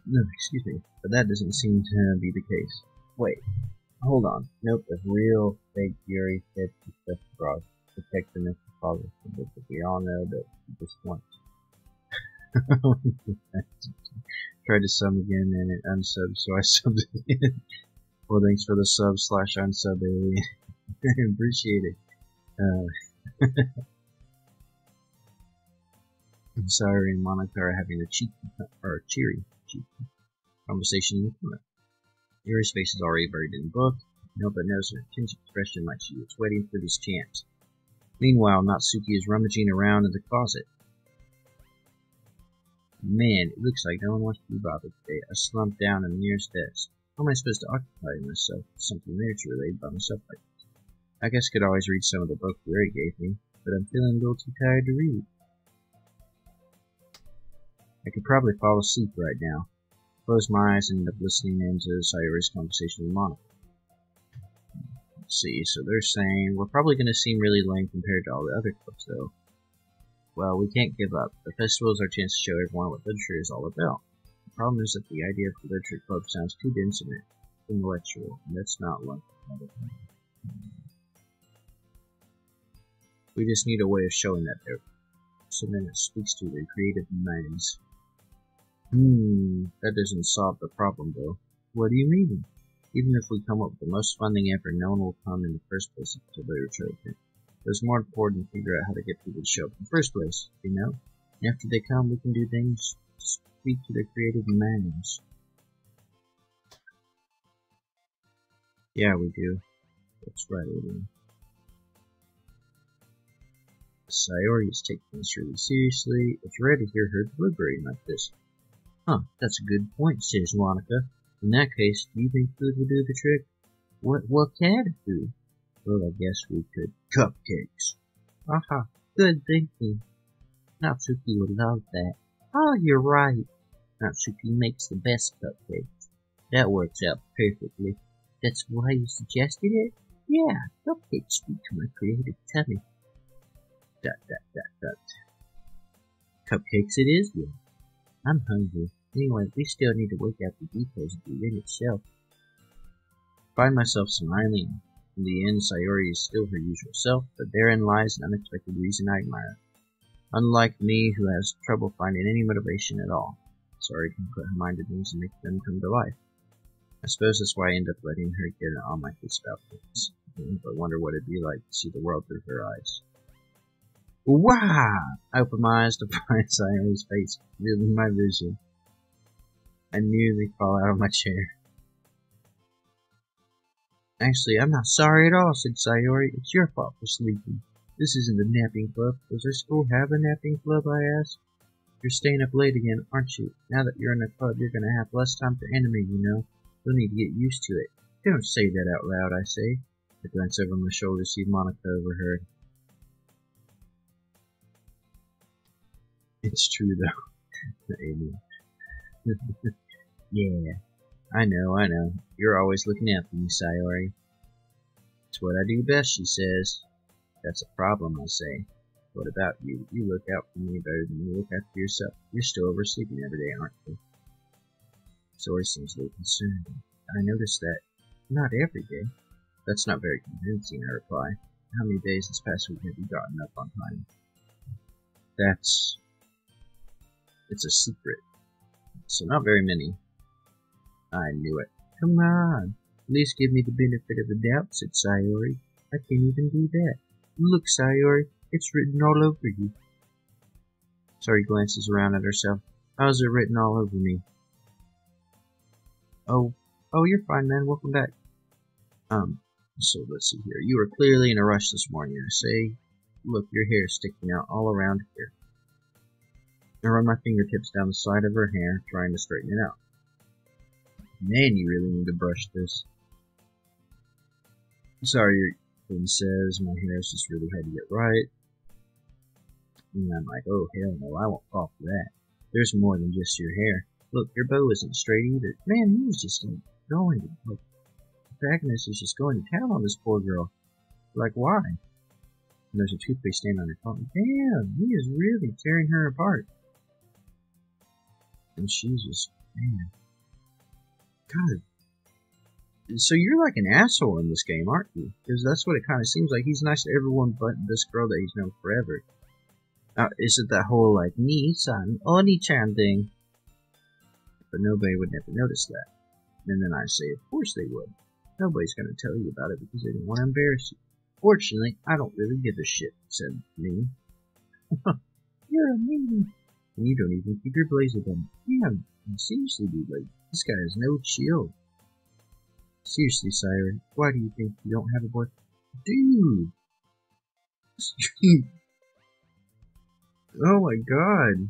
No, excuse me, but that doesn't seem to be the case. Wait, hold on. Nope, the real fake Yuri said to stuff abroad. Protect the Mr. Father, but we all know that he just wants. Tried to sub again and it unsubbed, so I subbed again. Well, thanks for the sub / unsub, alien. Appreciate it. Sayuri and Monica are having a cheery conversation in the corner. Yuri's face is already buried in the book. No, but knows her tense expression like she was waiting for this chance. Meanwhile, Natsuki is rummaging around in the closet. Man, it looks like no one wants to be bothered today. I slumped down in the nearest desk. How am I supposed to occupy myself with something literature related by myself like this? I guess I could always read some of the book Yuri gave me, but I'm feeling a little too tired to read. I could probably fall asleep right now. Close my eyes and end up listening into Sayuri's conversation with Monica. Let's see, so they're saying, we're probably going to seem really lame compared to all the other clubs, though. Well, we can't give up. The festival is our chance to show everyone what literature is all about. The problem is that the idea of a literature club sounds too dense and intellectual, and that's not like we just need a way of showing that there. Something that speaks to their creative minds. That doesn't solve the problem, though. What do you mean? Even if we come up with the most fun thing ever, no one will come in the first place to the literature event. It's more important to figure out how to get people to show up in the first place, you know? And after they come, we can do things to speak to their creative minds. Yeah, we do. That's right, Adrian. Sayuri is taking this really seriously. It's rare to hear her deliberating like this. Huh, that's a good point, says Monica. In that case, do you think food will do the trick? What kind of food? Well, I guess we could. Cupcakes. Aha, good thinking. Natsuki would love that. Oh, you're right. Natsuki makes the best cupcakes. That works out perfectly. That's why you suggested it? Yeah, cupcakes speak to my creative tummy. ... Cupcakes it is, then. I'm hungry. Anyway, we still need to work out the details of the event itself. Find myself smiling. In the end, Sayori is still her usual self, but therein lies an unexpected reason I admire. Unlike me, who has trouble finding any motivation at all, Sayori can put her mind to things and make them come to life. I suppose that's why I end up letting her get on my face about things. But wonder what it'd be like to see the world through her eyes. Wow! I opened my eyes to find Sayori's face, revealing my vision. I nearly fall out of my chair. Actually, I'm not sorry at all, said Sayori. It's your fault for sleeping. This isn't a napping club. Does our school have a napping club, I asked. You're staying up late again, aren't you? Now that you're in a club, you're gonna have less time for anime, you know. You'll need to get used to it. Don't say that out loud, I say. I glance over my shoulder to see Monica overheard. It's true, though. Amy. Yeah, I know. You're always looking out for me, Sayori. It's what I do best, she says. That's a problem, I say. What about you? You look out for me better than you look after yourself. You're still oversleeping every day, aren't you? Sayori seems a little concerned. I noticed that. Not every day. That's not very convincing, I reply. How many days this past week have you gotten up on time? It's a secret. So not very many. I knew it. Come on. At least give me the benefit of the doubt, said Sayori. I can't even do that. Look, Sayori, it's written all over you. Sayori glances around at herself. How's it written all over me? Oh, you're fine, man. Welcome back. So let's see here. You were clearly in a rush this morning, I say. Look, your hair's sticking out all around here. I run my fingertips down the side of her hair, trying to straighten it out. Man, you really need to brush this. Sorry, your friend says my hair is just really hard to get right. And I'm like, oh hell no, I won't fall for that. There's more than just your hair. Look, your bow isn't straight either. Man, he was just going to, like, the protagonist is just going to town on this poor girl. Like, why? And there's a toothpaste stain on her phone. Damn, he is really tearing her apart. And she's just, man. God. So you're like an asshole in this game, aren't you? Because that's what it kind of seems like. He's nice to everyone but this girl that he's known forever. Is it that whole, like, Ni-san, Oni-chan thing? But nobody would never notice that. And then I say, of course they would. Nobody's going to tell you about it because they don't want to embarrass you. Fortunately, I don't really give a shit, said me. You're a meanie. And you don't even keep your blazer on. Damn, seriously, dude, like, this guy has no chill. Seriously, Siren, why do you think you don't have a boyfriend? Dude! Oh my god.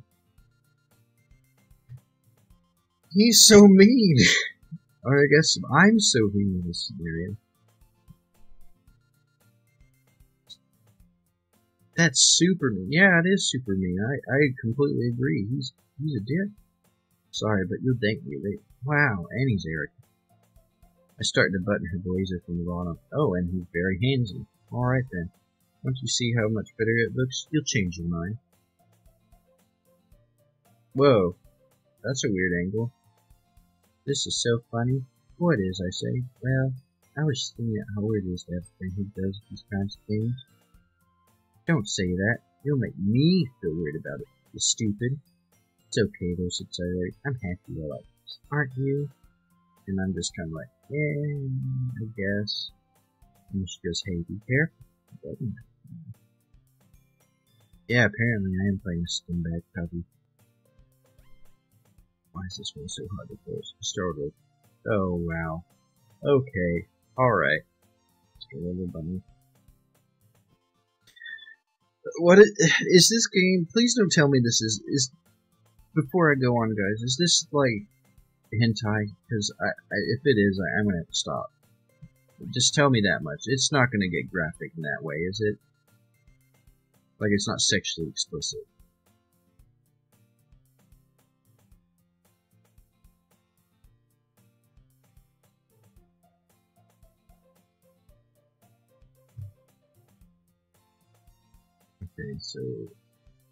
He's so mean! Or I guess I'm so mean in this scenario. That's super mean. Yeah, it is super mean. I completely agree. He's a dick. Sorry, but you'll thank me later. Wow, and he's arrogant. I start to button her blazer from the bottom. Oh, and he's very handsy. Alright then. Once you see how much better it looks, you'll change your mind. Whoa, that's a weird angle. This is so funny. What is, I say? Well, I was thinking how weird it is to have a friend who does these kinds of things. Don't say that. You'll make me feel weird about it, you stupid. It's okay though, said Sayori. I'm happy I like this. Aren't you? And I'm just kind of like, yeah, I guess. And she goes, hey, be careful. Yeah, apparently I am playing a scumbag puppy. Why is this one so hard to close? Startled. Oh, wow. Okay. Alright. Let's get over the bunny. What is this game? Please don't tell me this is before I go on, guys, is this like hentai? Because if it is, I'm gonna have to stop. Just tell me that much. It's not gonna get graphic in that way, is it? Like, it's not sexually explicit. Okay, so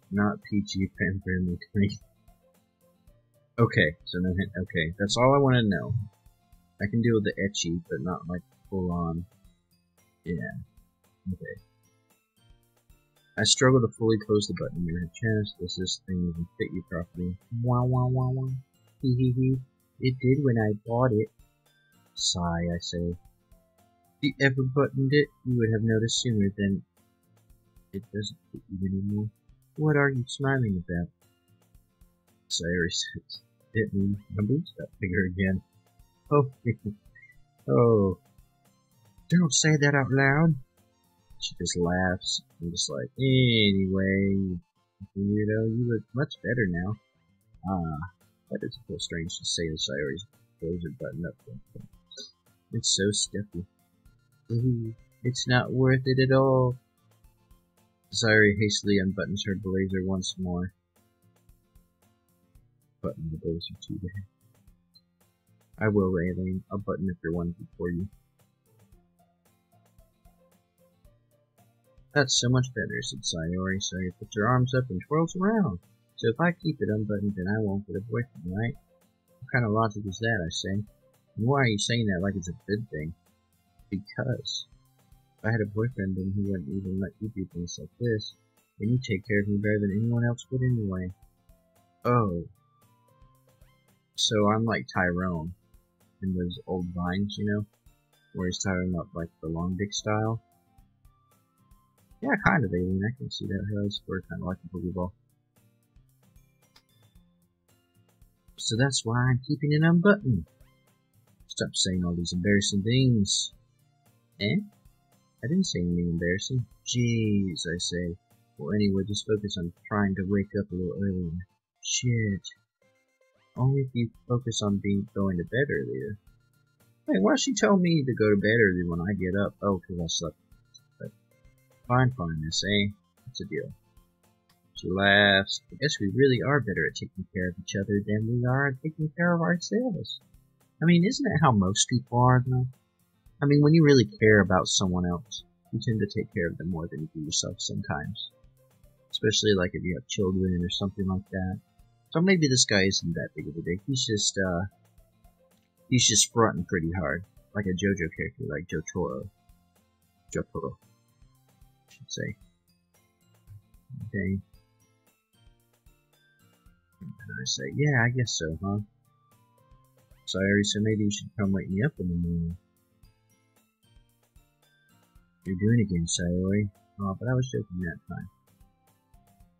not PG fan friendly. Okay, so no hint. Okay, that's all I want to know. I can deal with the etchy, but not like full on. Yeah. Okay. I struggle to fully close the button near her chest. Does this thing even fit you properly? Wah wah wah wah. Hee hee hee. It did when I bought it. Sigh, I say. If you ever buttoned it, you would have noticed sooner than it doesn't fit you anymore. What are you smiling about? Cyrus says, hit me. My boobs got bigger again. Oh, oh. Don't say that out loud. She just laughs. I'm just like, anyway, weirdo, you look much better now. Why does it feel strange to say this? I always close her button up. It's so stuffy. Ooh, it's not worth it at all. Zaire hastily unbuttons her blazer once more. Button the blazer too there. I will, Raylene. I'll button up your onesie for you. That's so much better, said Sayori. Sayori puts her arms up and twirls around. So if I keep it unbuttoned, then I won't get a boyfriend, right? What kind of logic is that, I say? And why are you saying that like it's a good thing? Because if I had a boyfriend, then he wouldn't even let you do things like this. And you take care of me better than anyone else would anyway. Oh. So I'm like Tyrone in those old vines, you know? Where he's tying up like the long dick style. Yeah, kind of, Alien. I can see that. Her eyes were kind of like a boogie ball. So that's why I'm keeping it unbuttoned. Stop saying all these embarrassing things. Eh? I didn't say anything embarrassing. Jeez, I say. Well, anyway, just focus on trying to wake up a little earlier. Shit. Only if you focus on going to bed earlier. Wait, why she tell me to go to bed early when I get up? Oh, because I slept. Fine, I say. What's the deal? She laughs. I guess we really are better at taking care of each other than we are at taking care of ourselves. I mean, isn't that how most people are, though? I mean, when you really care about someone else, you tend to take care of them more than you do yourself sometimes. Especially, like, if you have children or something like that. So maybe this guy isn't that big of a dick. He's just fronting pretty hard. Like a JoJo character, like Jotaro. Should say. Okay. And I say, yeah, I guess so, huh? Sayori said maybe you should come wake me up in the morning. You're doing it again, Sayori. Oh, but I was joking that time.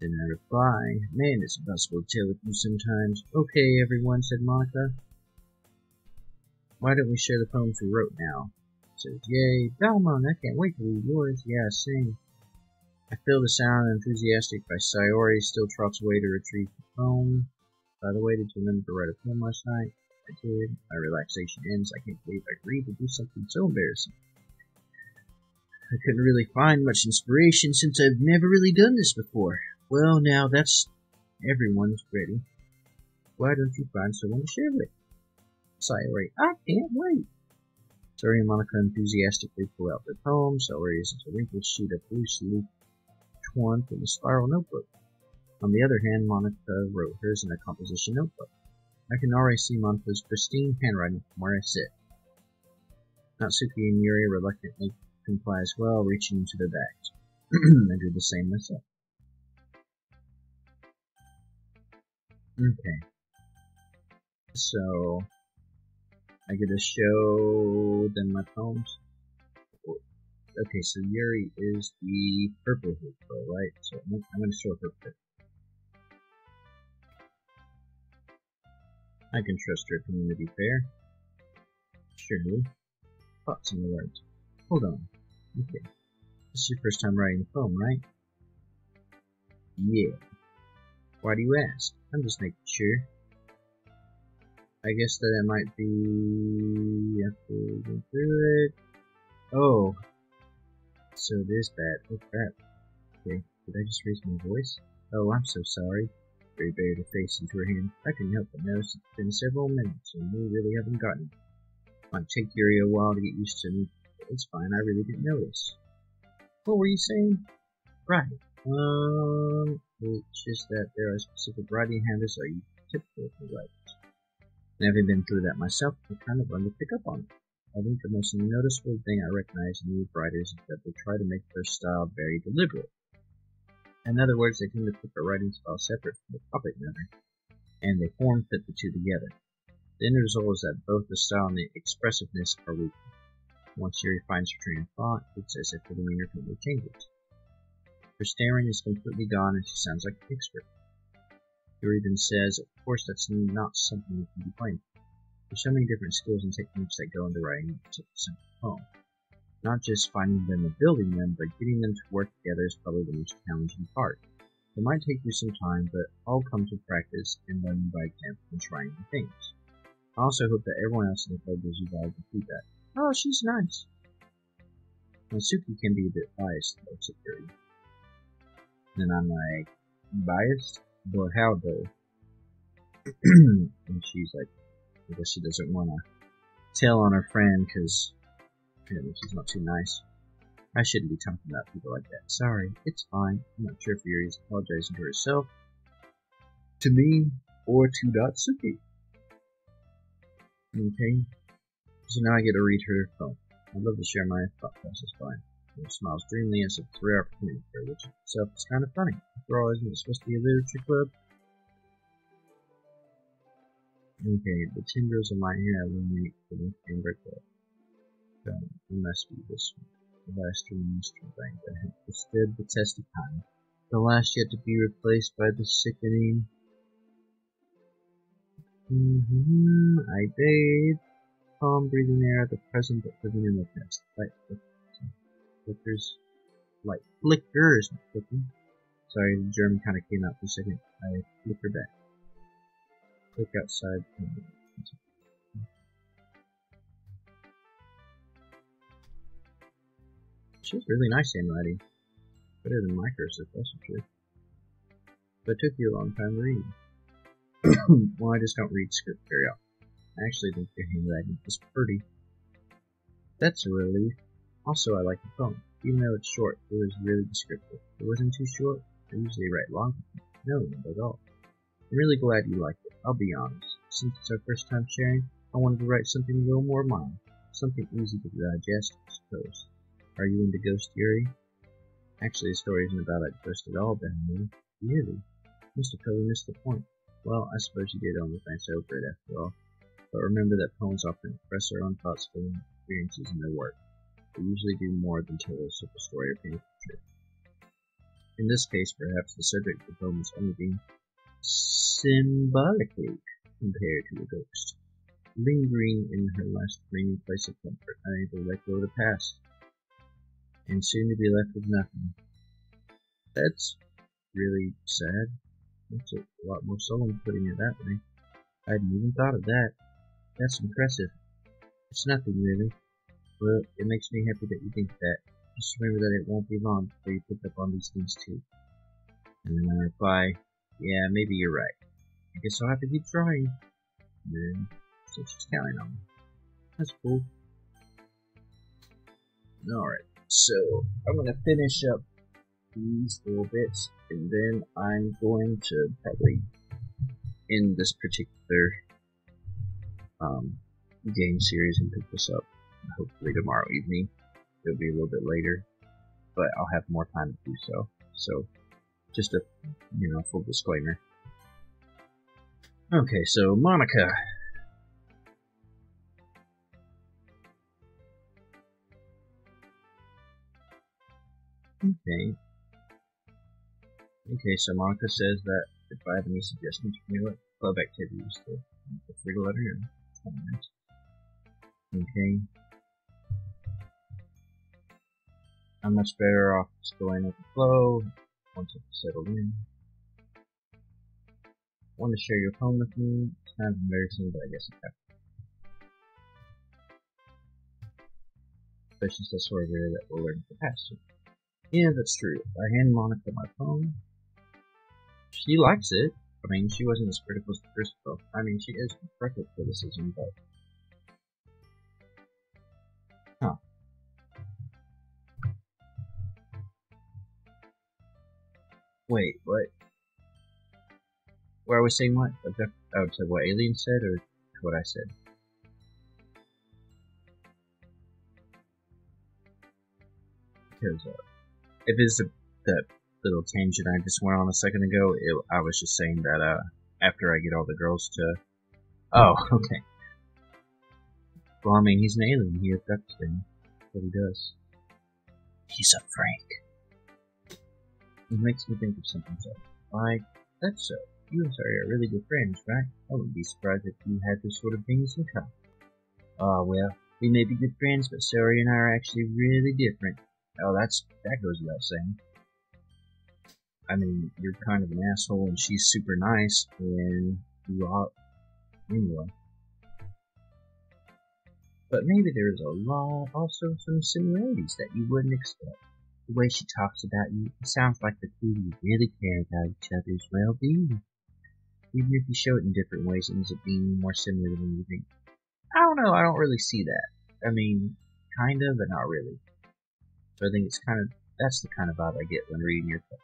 Then I reply, man, it's impossible to tell with you sometimes. Okay, everyone, said Monica. Why don't we share the poems we wrote now? Says, yay, Belmont, I can't wait to read yours. Yeah, same. I feel the sound enthusiastic by Sayori, still trots away to retrieve the poem. By the way, did you remember to write a poem last night? I did. My relaxation ends. I can't believe I agreed to do something so embarrassing. I couldn't really find much inspiration since I've never really done this before. Well, now that's everyone's ready. Why don't you find someone to share with? Sayori, I can't wait. Sayori and Monica enthusiastically pull out their poem. Sayori is a wrinkled sheet of loosely torn from a spiral notebook. On the other hand, Monica wrote hers in a composition notebook. I can already see Monica's pristine handwriting from where I sit. Natsuki and Yuri reluctantly comply as well, reaching into their bags. I do the same myself. Okay. So, I get to show them my poems. Okay, so Yuri is the purple hippo, right? So I'm going to show her purple. I can trust her opinion to be fair. Surely. Thoughts in the words. Hold on. Okay. This is your first time writing a poem, right? Yeah. Why do you ask? I'm just making sure. I guess that it might be after we go through it. Oh. So it is bad. Oh crap. Okay. Did I just raise my voice? Oh, I'm so sorry. Very buried her face into her hand. I couldn't help but notice it's been several minutes and we really haven't gotten it. Might take Yuri a while to get used to me, but it's fine, I really didn't notice. What were you saying? Right. It's just that there are specific writing habits that are typical for writers. Having been through that myself, I kind of learned to pick up on it. I think the most noticeable thing I recognize in these writers is that they try to make their style very deliberate. In other words, they tend to keep their writing style separate from the topic matter, and they form fit the two together. The end result is that both the style and the expressiveness are weak. Once Yuri finds her train of thought, it's as if the demeanor completely changes. Her staring is completely gone and she sounds like an expert. Yuri then says, of course that's not something that can be claimed. There's so many different skills and techniques that go into writing such a simple poem. Not just finding them and building them, but getting them to work together is probably the most challenging part. It might take you some time, but all comes with practice and learning by example and trying new things. I also hope that everyone else in the club gives you valuable feedback. Oh, she's nice. Suki can be a bit biased, though, said Yuri. And I'm like, biased? But how, though? And she's like, I guess she doesn't want to tell on her friend because apparently she's not too nice. I shouldn't be talking about people like that. Sorry, it's fine. I'm not sure if Yuri's apologizing to herself, to me, or to Natsuki. Okay, so now I get to read her phone. I'd love to share my thought process by her. Smiles dreamily as if it's a rare opportunity for her, which itself is kind of funny. After all, isn't it supposed to be a literature club? Okay, the tendrils of my hair illuminate for the amber glow. It must be this one. The last remaster thing that had withstood the test of time. The last yet to be replaced by the sickening. I bathe. Calm breathing air, the present but living in the past. Light flickers, not flicking. Sorry, the German kind of came out for a second. I flicker back. Click outside. She's really nice handwriting. Better than my cursive, that's for sure. But it took you a long time to read. Well, I just don't read script very often. I actually think your handwriting is pretty. That's a relief. Also, I like the poem. Even though it's short, it was really descriptive. It wasn't too short. I usually write long. No, not at all. I'm really glad you liked it. I'll be honest. Since it's our first time sharing, I wanted to write something a little more mild. Something easy to digest, I suppose. Are you into Ghost Yuri? Actually, the story isn't about a ghost at all, Ben. Really? Must have totally missed the point. Well, I suppose you did only glance over it after all. But remember that poems often express our own thoughts, feelings, and experiences in their work. They usually do more than tell a simple story or paint a picture. In this case, perhaps the subject of the poem is only being symbolically compared to a ghost, lingering in her last remaining place of comfort, unable to let go of the past, and soon to be left with nothing. That's really sad. That's a lot more solemn putting it that way. I hadn't even thought of that. That's impressive. It's nothing really. Well, it makes me happy that you think that. Just remember that it won't be long before you pick up on these things too. And then I reply, yeah, maybe you're right. I guess I'll have to keep trying. And then, so she's counting on me. That's cool. Alright, so I'm gonna finish up these little bits, and then I'm going to probably end this particular game series and pick this up hopefully tomorrow evening. It'll be a little bit later, but I'll have more time to do so. So, just a full disclaimer. Okay, so Monica. Okay, so Monica says that if I have any suggestions for me what club activities to feel free to let her know. Okay. I'm much better off just going with the flow once it's settled in. Want to share your phone with me? It's kind of embarrassing, but I guess it's happened. Especially since that's sort of rare that we're learning to pass to. Yeah, that's true. I hand Monica my phone. She likes it. I mean, she wasn't as critical as the first book. I mean, she is constructive criticism, but... Huh. Wait, what? Where I was saying what? I would say what Alien said, or what I said. Because if it's that little tangent I just went on a second ago, I was just saying that after I get all the girls to... Oh, okay. Well, I mean, he's an alien. He affects things. That's what he does. He's a Frank. It makes me think of something so. Like, that's so. You and Sari are really good friends, right? I wouldn't be surprised if you had this sort of thing in common. Oh, well, we may be good friends, but Sari and I are actually really different. Oh, that goes without saying. I mean, you're kind of an asshole and she's super nice, and you are... Anyway. But maybe there's also some similarities that you wouldn't expect. The way she talks about you, it sounds like the two of you really care about each other's well-being. Even if you show it in different ways, it ends up being more similar than you think. I don't know, I don't really see that. I mean, kind of, but not really. So I think that's the kind of vibe I get when reading your book.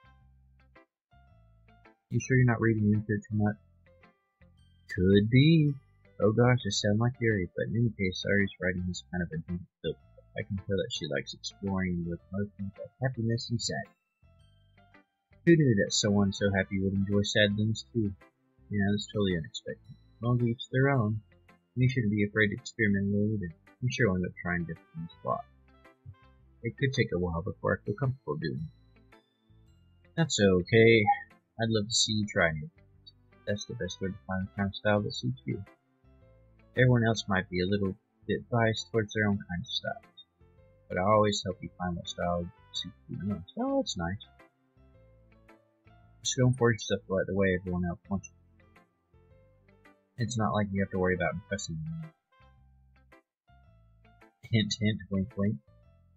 You sure you're not reading into it too much? Could be. Oh gosh, I sound like Yuri, but in any case, Sari's writing is kind of a deep book. I can tell that she likes exploring with emotions like happiness and sadness. Who knew that someone so happy would enjoy sad things too? Yeah, that's totally unexpected. Well, to each their own. You shouldn't be afraid to experiment with it. I'm sure I'll end up trying different things a lot. It could take a while before I feel comfortable doing it. That's okay. I'd love to see you try new things. That's the best way to find the kind of style that suits you. Everyone else might be a little bit biased towards their own kind of styles, but I always help you find what style suits you the most. Oh, that's nice. Just don't force yourself to like the way everyone else wants you. It's not like you have to worry about impressing anyone. Hint, hint, wink, wink.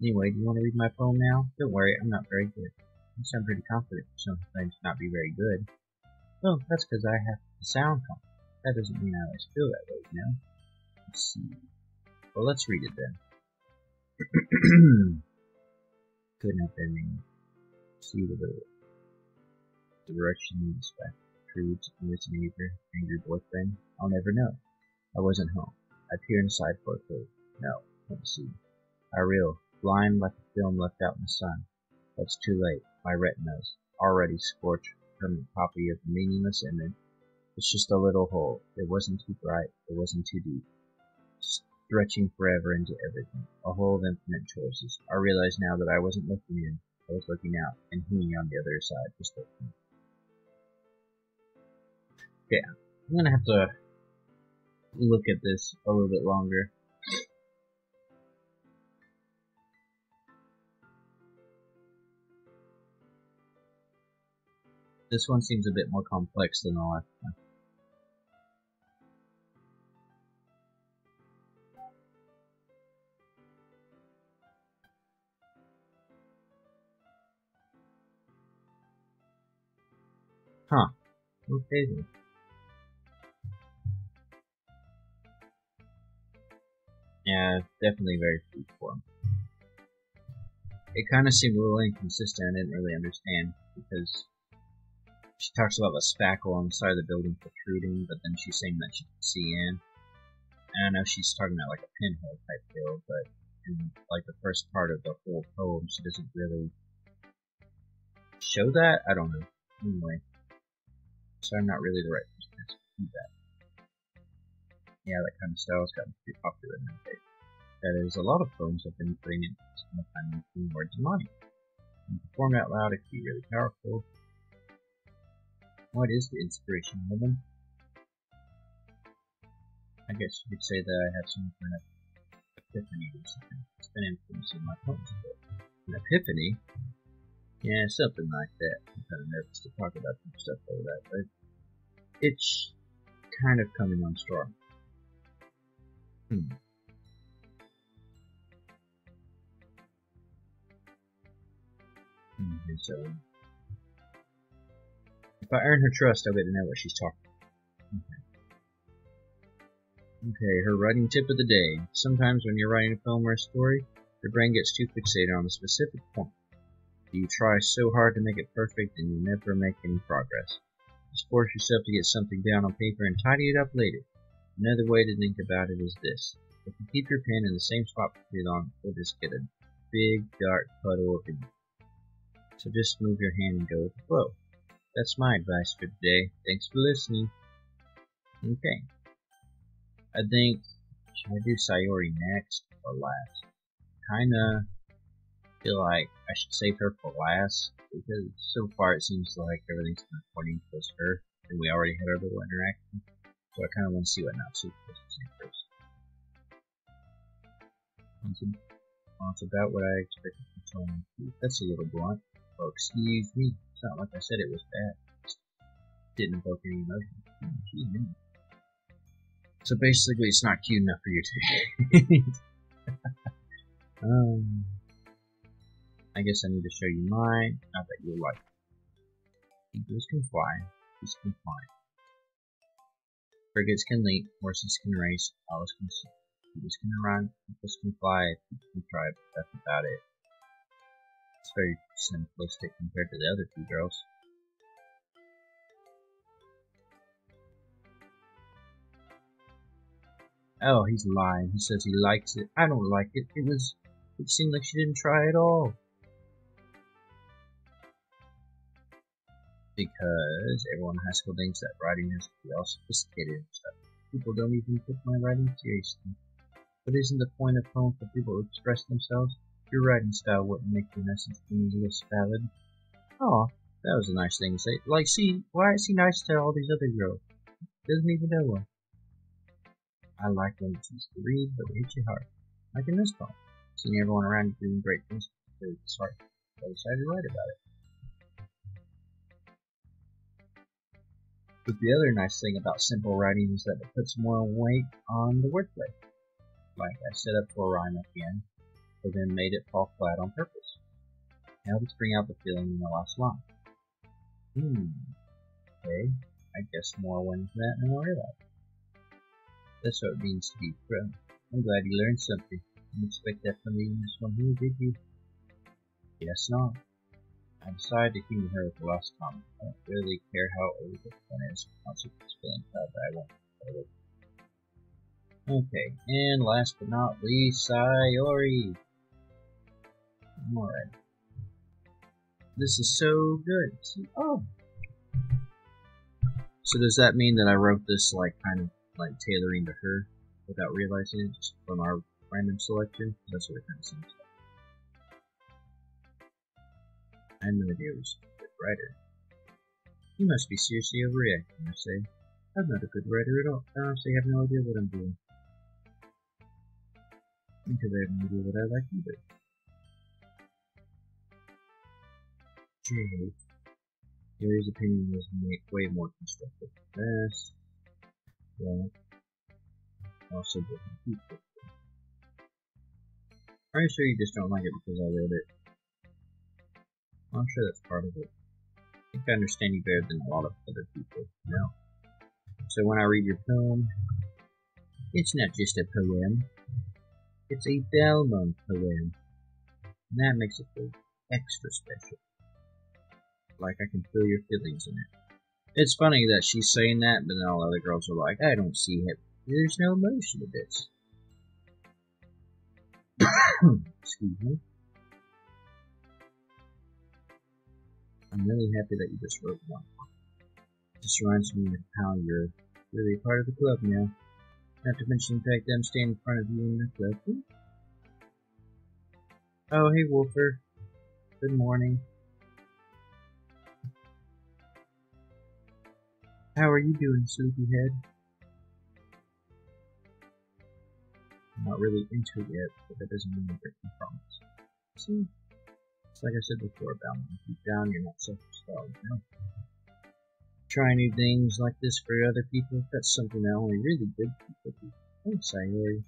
Anyway, do you want to read my poem now? Don't worry, I'm not very good. You sound pretty confident for sometimes not be very good. Well, that's because I have to sound confident. That doesn't mean I always feel that way, you know? Let's see. Well, let's read it then. Couldn't have been see the direction in this fact. Prudes and his neighbor, angry boyfriend. I'll never know. I wasn't home. I peered inside for a clue. No, let me see. Real, blind like a film left out in the sun. That's too late. My retina's already scorched permanent copy of the meaningless image. It's just a little hole. It wasn't too bright. It wasn't too deep. Stretching forever into everything. A hole of infinite choices. I realize now that I wasn't looking in. I was looking out, and he on the other side was looking. Yeah, I'm gonna have to look at this a little bit longer. This one seems a bit more complex than the last one. Huh. Okay then. Yeah, definitely very freeform. It kind of seemed a little inconsistent. I didn't really understand because she talks about the spackle on the side of the building protruding, but then she's saying that she can see in. And I know she's talking about like a pinhole type deal, but in like the first part of the whole poem, she doesn't really show that. I don't know. Anyway, so I'm not really the right person to do that. Yeah, that kind of style has gotten pretty popular nowadays. That is, a lot of poems have been putting in some of the time between words and money. And to perform out loud, it can be really powerful. What is the inspiration of them? I guess you could say that I have some kind of epiphany or something. It's been influencing my poems a bit. An epiphany? Yeah, something like that. I'm kind of nervous to talk about some stuff like that, but it's kind of coming on strong. So, if I earn her trust, I'll get to know what she's talking about. Okay, her writing tip of the day. Sometimes when you're writing a poem or a story, your brain gets too fixated on a specific point. You try so hard to make it perfect and you never make any progress. Just force yourself to get something down on paper and tidy it up later. Another way to think about it is this. If you keep your pen in the same spot for too long, you'll just get a big, dark puddle of ink. So just move your hand and go with the flow. That's my advice for today. Thanks for listening. Okay. I think, should I do Sayori next or last? Kinda feel like I should save her for last, because so far it seems like everything's been pointing towards her, and we already had our little interaction. So I kinda want to see what Natsuko has to say first. It's about what I expected from someone. That's a little blunt. Oh, excuse me. It's not like I said it was bad. It didn't evoke any emotion. So basically, it's not cute enough for you to. I guess I need to show you mine. Not that you'll like it. Eagles can fly. Geese can fly. Frigates can leap. Horses can race. Owls can sing. Eagles can run. Eagles can fly. People can try, but that's about it. It's very simplistic compared to the other two girls. Oh, he's lying. He says he likes it. I don't like it. It seemed like she didn't try at all. Because everyone in high school thinks that writing has to be all sophisticated and stuff. People don't even take my writing seriously. But isn't the point of poem for people to express themselves? Your writing style wouldn't make your message any less valid. Oh, that was a nice thing to say. Like, see, why is he nice to all these other girls? Doesn't even know one. I like when it's easy to read, but it hits you hard. Like in this poem. Seeing everyone around you doing great things, it's hard. So I decided to write about it. But the other nice thing about simple writing is that it puts more weight on the wordplay. Like I set up for a rhyme at the end, but then made it fall flat on purpose. Now let's bring out the feeling in the last line. Okay, I guess more wins that than I realized. That's what it means to be pro. I'm glad you learned something. Didn't expect that from reading this one here, did you? Guess not. I decided to humor her with the last comment. I don't really care how old this one is. Once it's feeling proud that I won't play with. Okay, and last but not least, Sayori. Alright. This is so good. See, oh. So does that mean that I wrote this like kind of like tailoring to her without realizing it, just from our random selection? That's what it kind of seems like. I have no idea who's a good writer. You must be seriously overreacting, I say. I'm not a good writer at all. I honestly have no idea what I'm doing. Because I have no idea what I like either. Jay. Gary's opinion was way more constructive than this. But also different people. Are you sure you just don't like it because I wrote it? Well, I'm sure that's part of it. I think I understand you better than a lot of other people, you know? So when I read your poem, it's not just a poem. It's a Belmont poem. And that makes it feel extra special. Like I can feel your feelings in it. It's funny that she's saying that, but then all the other girls are like, I don't see it. There's no emotion to this. Excuse me. I'm really happy that you just wrote one. This reminds me of how you're really part of the club now. Not to mention the fact that I'm standing in front of you in the club. Oh, hey Wolfer. Good morning. How are you doing, sleepyhead? I'm not really into it yet, but that doesn't mean I'm breaking promise. See? It's like I said before about me. Deep down, you're not self-installed, you know? Try new things like this for other people, that's something that only really good people do. Thanks, Sayori.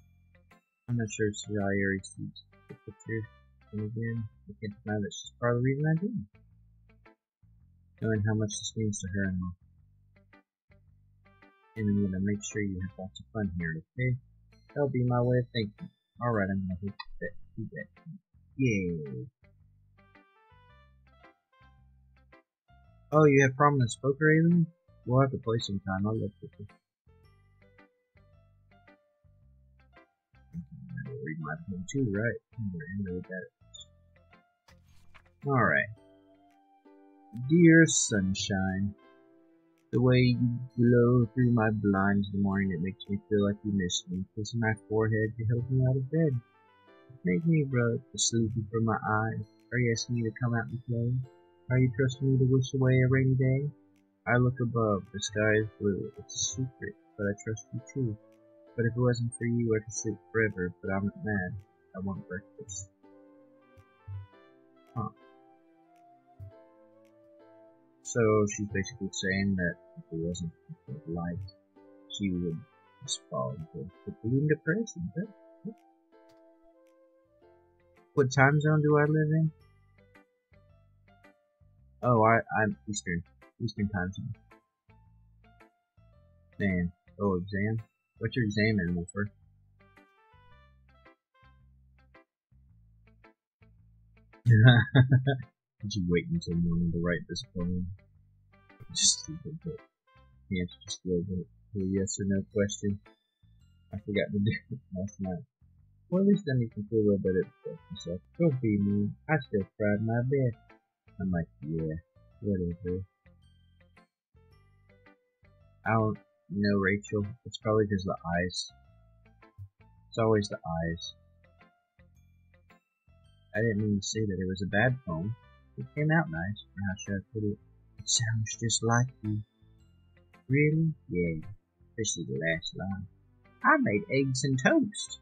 I'm not sure if Sayori sees the picture. And again, I can't deny that she's part of the reason I do. Knowing how much this means to her and all. And I'm gonna make sure you have lots of fun here, okay? That'll be my way of thinking. Alright, I'm gonna hit that. Do that. Yay. Oh, you have prominence poker, alien? We'll have to play sometime. I love poker. my phone too, right? Alright. Dear sunshine, the way you glow through my blinds in the morning, it makes me feel like you miss me. Kissing my forehead to help me out of bed. Make me rub the sleepy from my eyes. Are you asking me to come out and play? Are you trusting me to wish away a rainy day? I look above, the sky is blue. It's a secret, but I trust you too. But if it wasn't for you, I could sleep forever, but I'm not mad. I want breakfast. Huh. So she's basically saying that if it wasn't for the light, she would just fall into complete depression. What time zone do I live in? Oh, I'm Eastern time zone. Man, oh, exam? What's your exam in, Wolfer? Did you wait until morning to write this poem? Just a little bit. Answer just a little bit. A yes or no question. I forgot to do it last night. Well, at least that makes me feel a little better about myself. Don't be mean. I still cried my bed. I'm like, yeah, whatever. I don't know, Rachel. It's probably because the eyes. It's always the eyes. I didn't mean to say that it was a bad poem. It came out nice, or how should I put it? It sounds just like you. Really? Yeah. Especially the last line. I made eggs and toast.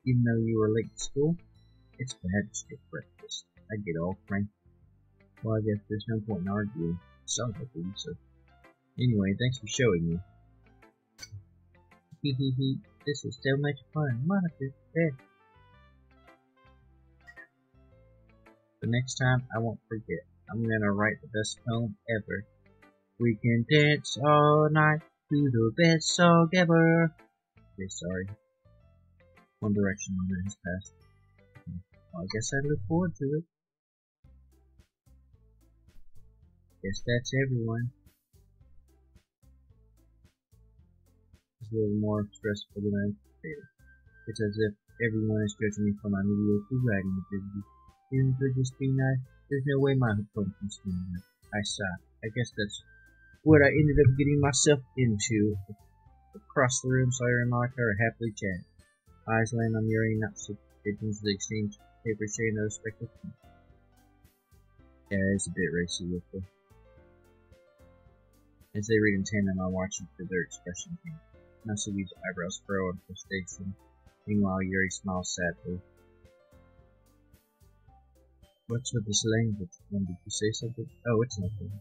Even though you were late to school, it's bad to skip breakfast. I get all cranky. Well, I guess there's no point in arguing. Sounds like it, so. Anyway, thanks for showing me. Hee hee hee. This is so much fun. Monica, there. The next time, I won't forget. I'm gonna write the best poem ever. We can dance all night to the best song ever. Okay, sorry. One Direction moment has passed. Well, I guess I look forward to it. Guess that's everyone. It's a little more stressful than I anticipated. It's as if everyone is judging me for my mediocre writing ability. Even if it just be nice, there's no way my poem can swing that. I sigh. I guess that's what I ended up getting myself into. Across the room, Sawyer and Monica are happily chatting. Eyes land on Yuri, not so pigeons they exchange papers saying no respective. Yeah, it's a bit racy with them. As they read in tandem, I watch for their expression change. Nasugi's eyebrows furrow in frustration. Meanwhile, Yuri smiles sadly. What's with this language? Did you say something? Oh, it's nothing.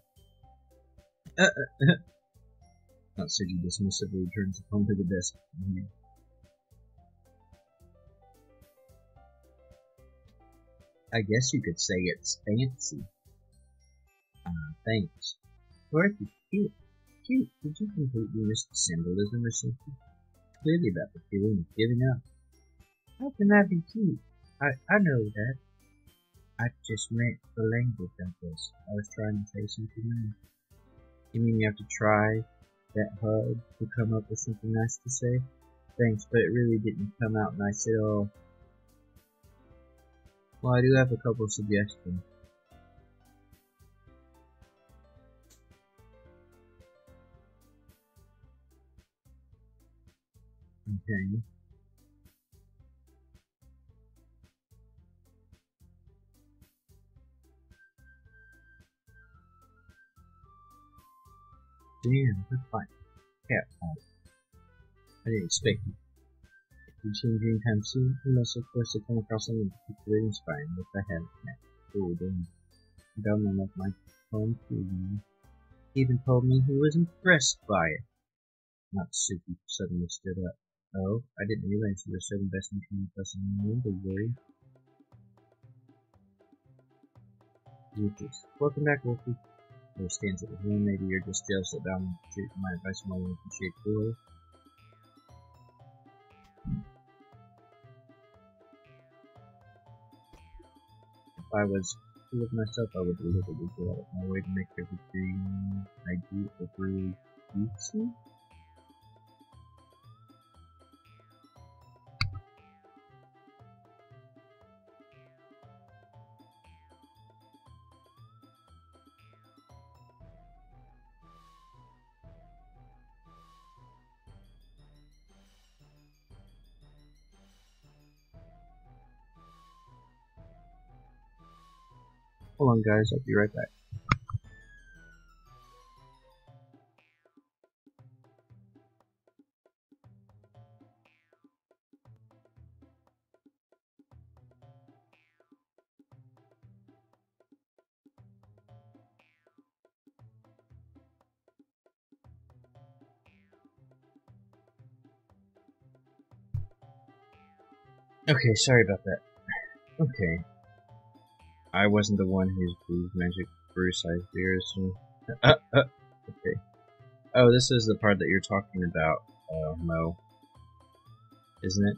Natsuki dismissively turns home to the desk. I guess you could say it's fancy. Thanks. Dorothy, cute. Cute. Did you completely miss the symbolism or something? Clearly about the feeling of giving up. How can that be cute? I know that. I just meant the language of this. I was trying to say something nice. You mean you have to try that hard to come up with something nice to say? Thanks, but it really didn't come out nice at all. Well, I do have a couple of suggestions. Okay. Damn, good fight. Cat fight. I didn't expect it. If you change anytime soon, unless of course I come across something particularly inspiring, which I haven't yet. Oh, damn. Government of my home too. He even told me he was impressed by it. Natsuki suddenly stood up. Oh, I didn't realize you were so invested in the person in the worry. Welcome back, Wolfie. He stands at the room. Maybe you're just jealous that I'm treating my advice more than appreciate cooler. If I was true with myself, I would deliberately go out of my way to make everything I do overly cutesy. Hold on, guys. I'll be right back. Okay, sorry about that. Okay. I wasn't the one whose blue magic brew size beers and okay. Oh, this is the part that you're talking about, Mo. Isn't it?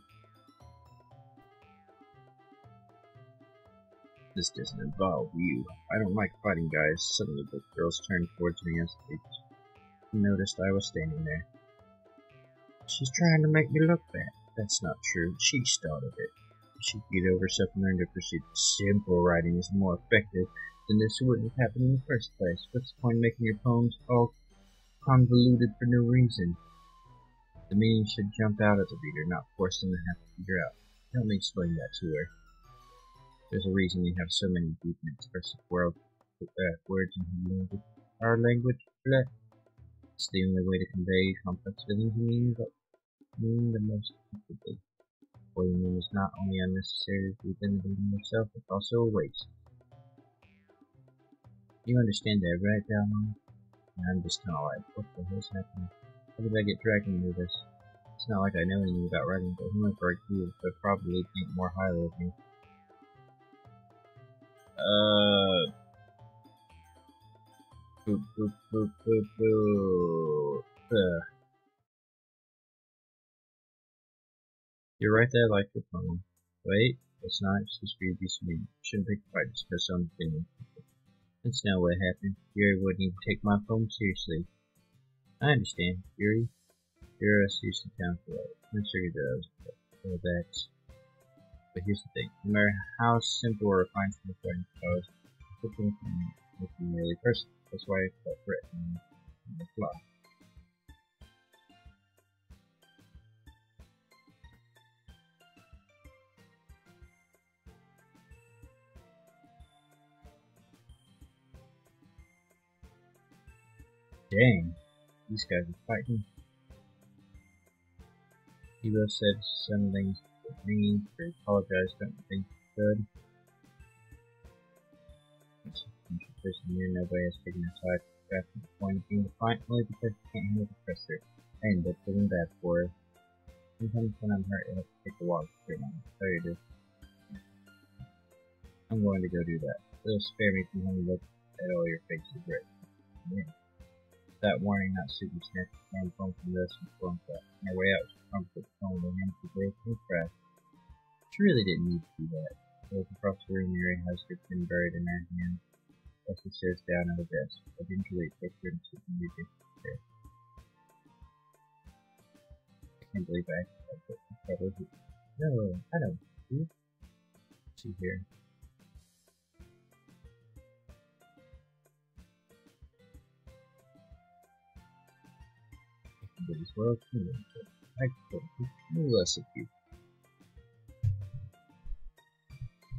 This doesn't involve you. I don't like fighting, guys. Suddenly the girls turned towards me as they noticed I was standing there. She's trying to make me look bad. That's not true. She started it. She beat over herself and learned to appreciate simple writing is more effective, then this wouldn't have happened in the first place. What's the point of making your poems all convoluted for no reason? The meaning should jump out at the reader, not force them to have to figure out. Help me explain that to her. There's a reason we have so many deep and expressive words in her language. Our language, it's the only way to convey complex feelings and meaning, but meaning the most effectively. Poisoning is not only unnecessary to benefit yourself, it's also a waste. You understand that, right, Dalmon? I'm just kinda like, what the hell's happening? How did I get dragged into this? It's not like I know anything about writing, but whoever I do would probably think more highly of me. Boop, boop, boop, boop, boop. You're right that I like your poem. Wait, it's not just for you to be sweet. Shouldn't pick a fight just because someone's opinion. That's not what happened. Fury wouldn't even take my poem seriously. I understand, Fury. You're us used to town for that. I'm sure he does. Well, that's. But here's the thing. No matter how simple or refined some writing goes, cooking can make you really personal. That's why I felt written in the fly. Dang, these guys are fighting. Hero said some things to me, they apologized, don't think good. Here, nobody has taken a side from the point of being defiant only because you can't handle the pressure. I end up feeling bad for her. Sometimes when I'm hurt, I have to take a walk straight on. Sorry, dude. I'm going to go do that. It'll spare me from having to look at all your faces right. Yeah. That warning, not super snatched the phone from this and phone that. On our way out, she crumpled the phone and ran to the grave and crashed. She really didn't need to do that. She looked across the room, Mary has her pin buried in her hand. As she stares down at her desk, I didn't really take her and sit in the chair. I can't believe I actually said that. No, I don't see. See here. But as well as I could no less of you.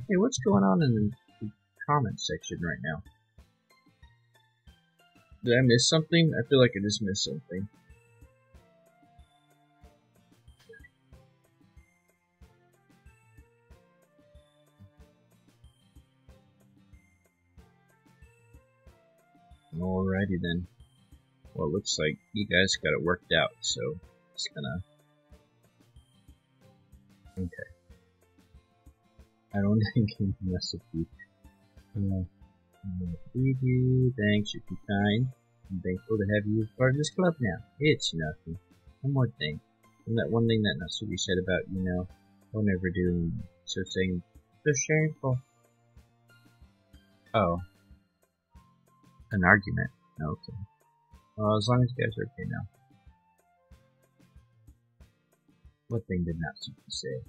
Hey, what's going on in the comment section right now? Did I miss something? I feel like I just missed something. Alrighty then. Well, it looks like you guys got it worked out, so it's gonna. Okay. I don't think you can mess with you. Thanks, you're too kind. I'm thankful to have you as part of this club now. It's nothing. One more thing. And that one thing that Natsuki said about, I'll never do anymore. So saying, so shameful. Oh. An argument. Okay. Well, as long as you guys are okay now. What thing did Natsuki say?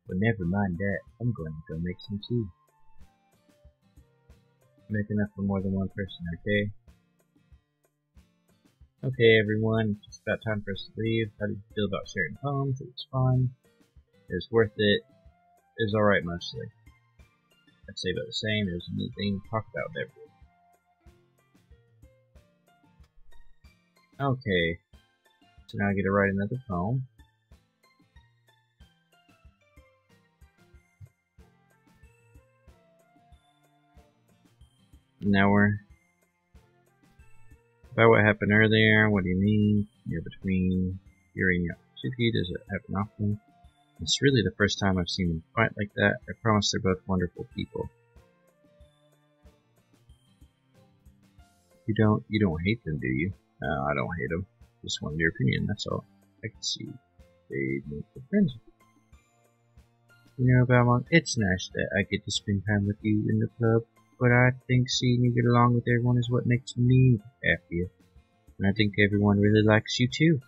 But never mind that. I'm going to go make some tea. Make enough for more than one person, okay? Okay, everyone. It's about time for us to leave. How did you feel about sharing poems? It was fun. It was worth it. It was alright mostly. I'd say about the same. There's anything to talk about there. Okay, so now I get to write another poem. Now we're about what happened earlier. What do you mean? You're between Yuri and Yatsuki. Does it happen often? It's really the first time I've seen them fight like that. I promise they're both wonderful people. You don't hate them, do you? No, I don't hate them. Just wanted your opinion, that's all. I can see they make good friends. You know, Belmont, it's nice that I get to spend time with you in the club, but I think seeing you get along with everyone is what makes me happy. And I think everyone really likes you too.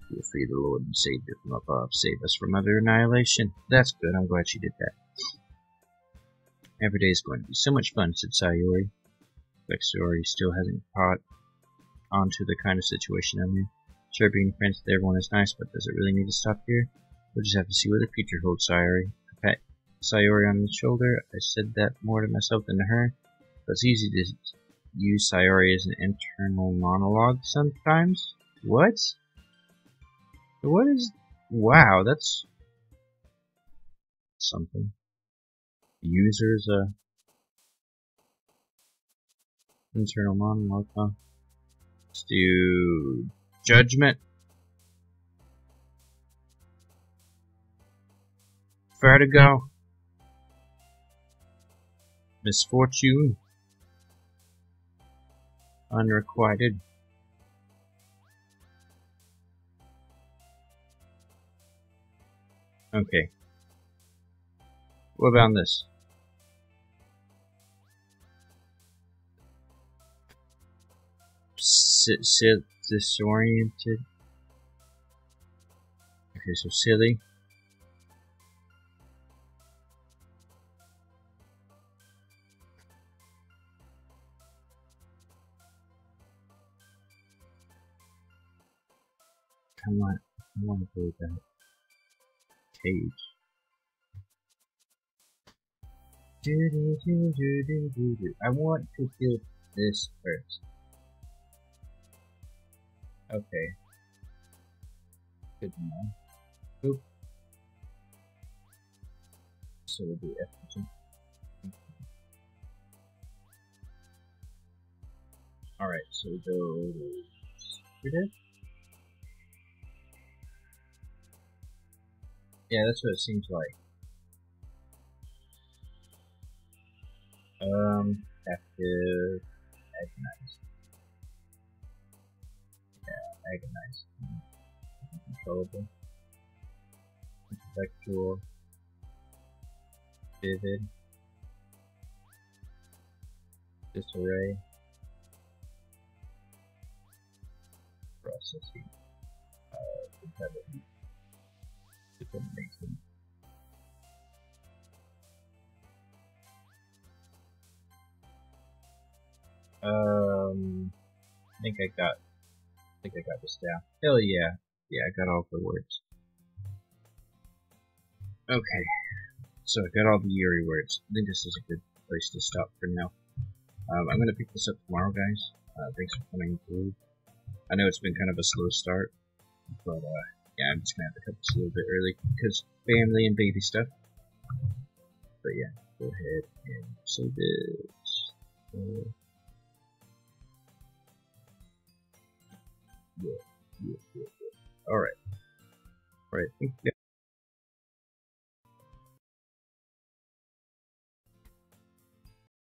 Feel free, the Lord and Savior from above, save us from utter annihilation. That's good, I'm glad she did that. Every day is going to be so much fun, said Sayori. Like Sayori still hasn't caught onto the kind of situation I'm in. Sure, being friends with everyone is nice, but does it really need to stop here? We'll just have to see what the future holds, Sayori. I pat Sayori on the shoulder. I said that more to myself than to her. But it's easy to use Sayori as an internal monologue sometimes. What? What is... Wow, that's... something. Users, internal monologue, huh? Let's do... Judgment. Vertigo. Misfortune. Unrequited. Okay. What about this? Disoriented. Okay, so silly. Come on, I want to play that cage. I want to do this first. Okay. Good to know. Boop. So we'll do F. Alright, so we go here. Yeah, that's what it seems like. Active, agonize. Yeah, agonize. Uncontrollable. Intellectual. Vivid. Disarray. Processing. Competitive. Determination. I think I got this down. Hell yeah. Yeah, I got all the words. Okay. So I got all the Yuri words. I think this is a good place to stop for now. I'm gonna pick this up tomorrow, guys. Thanks for coming through. I know it's been kind of a slow start, but yeah, I'm just gonna have to cut this a little bit early because family and baby stuff. But yeah, go ahead and save this. Yeah. Alright. Alright, thank you.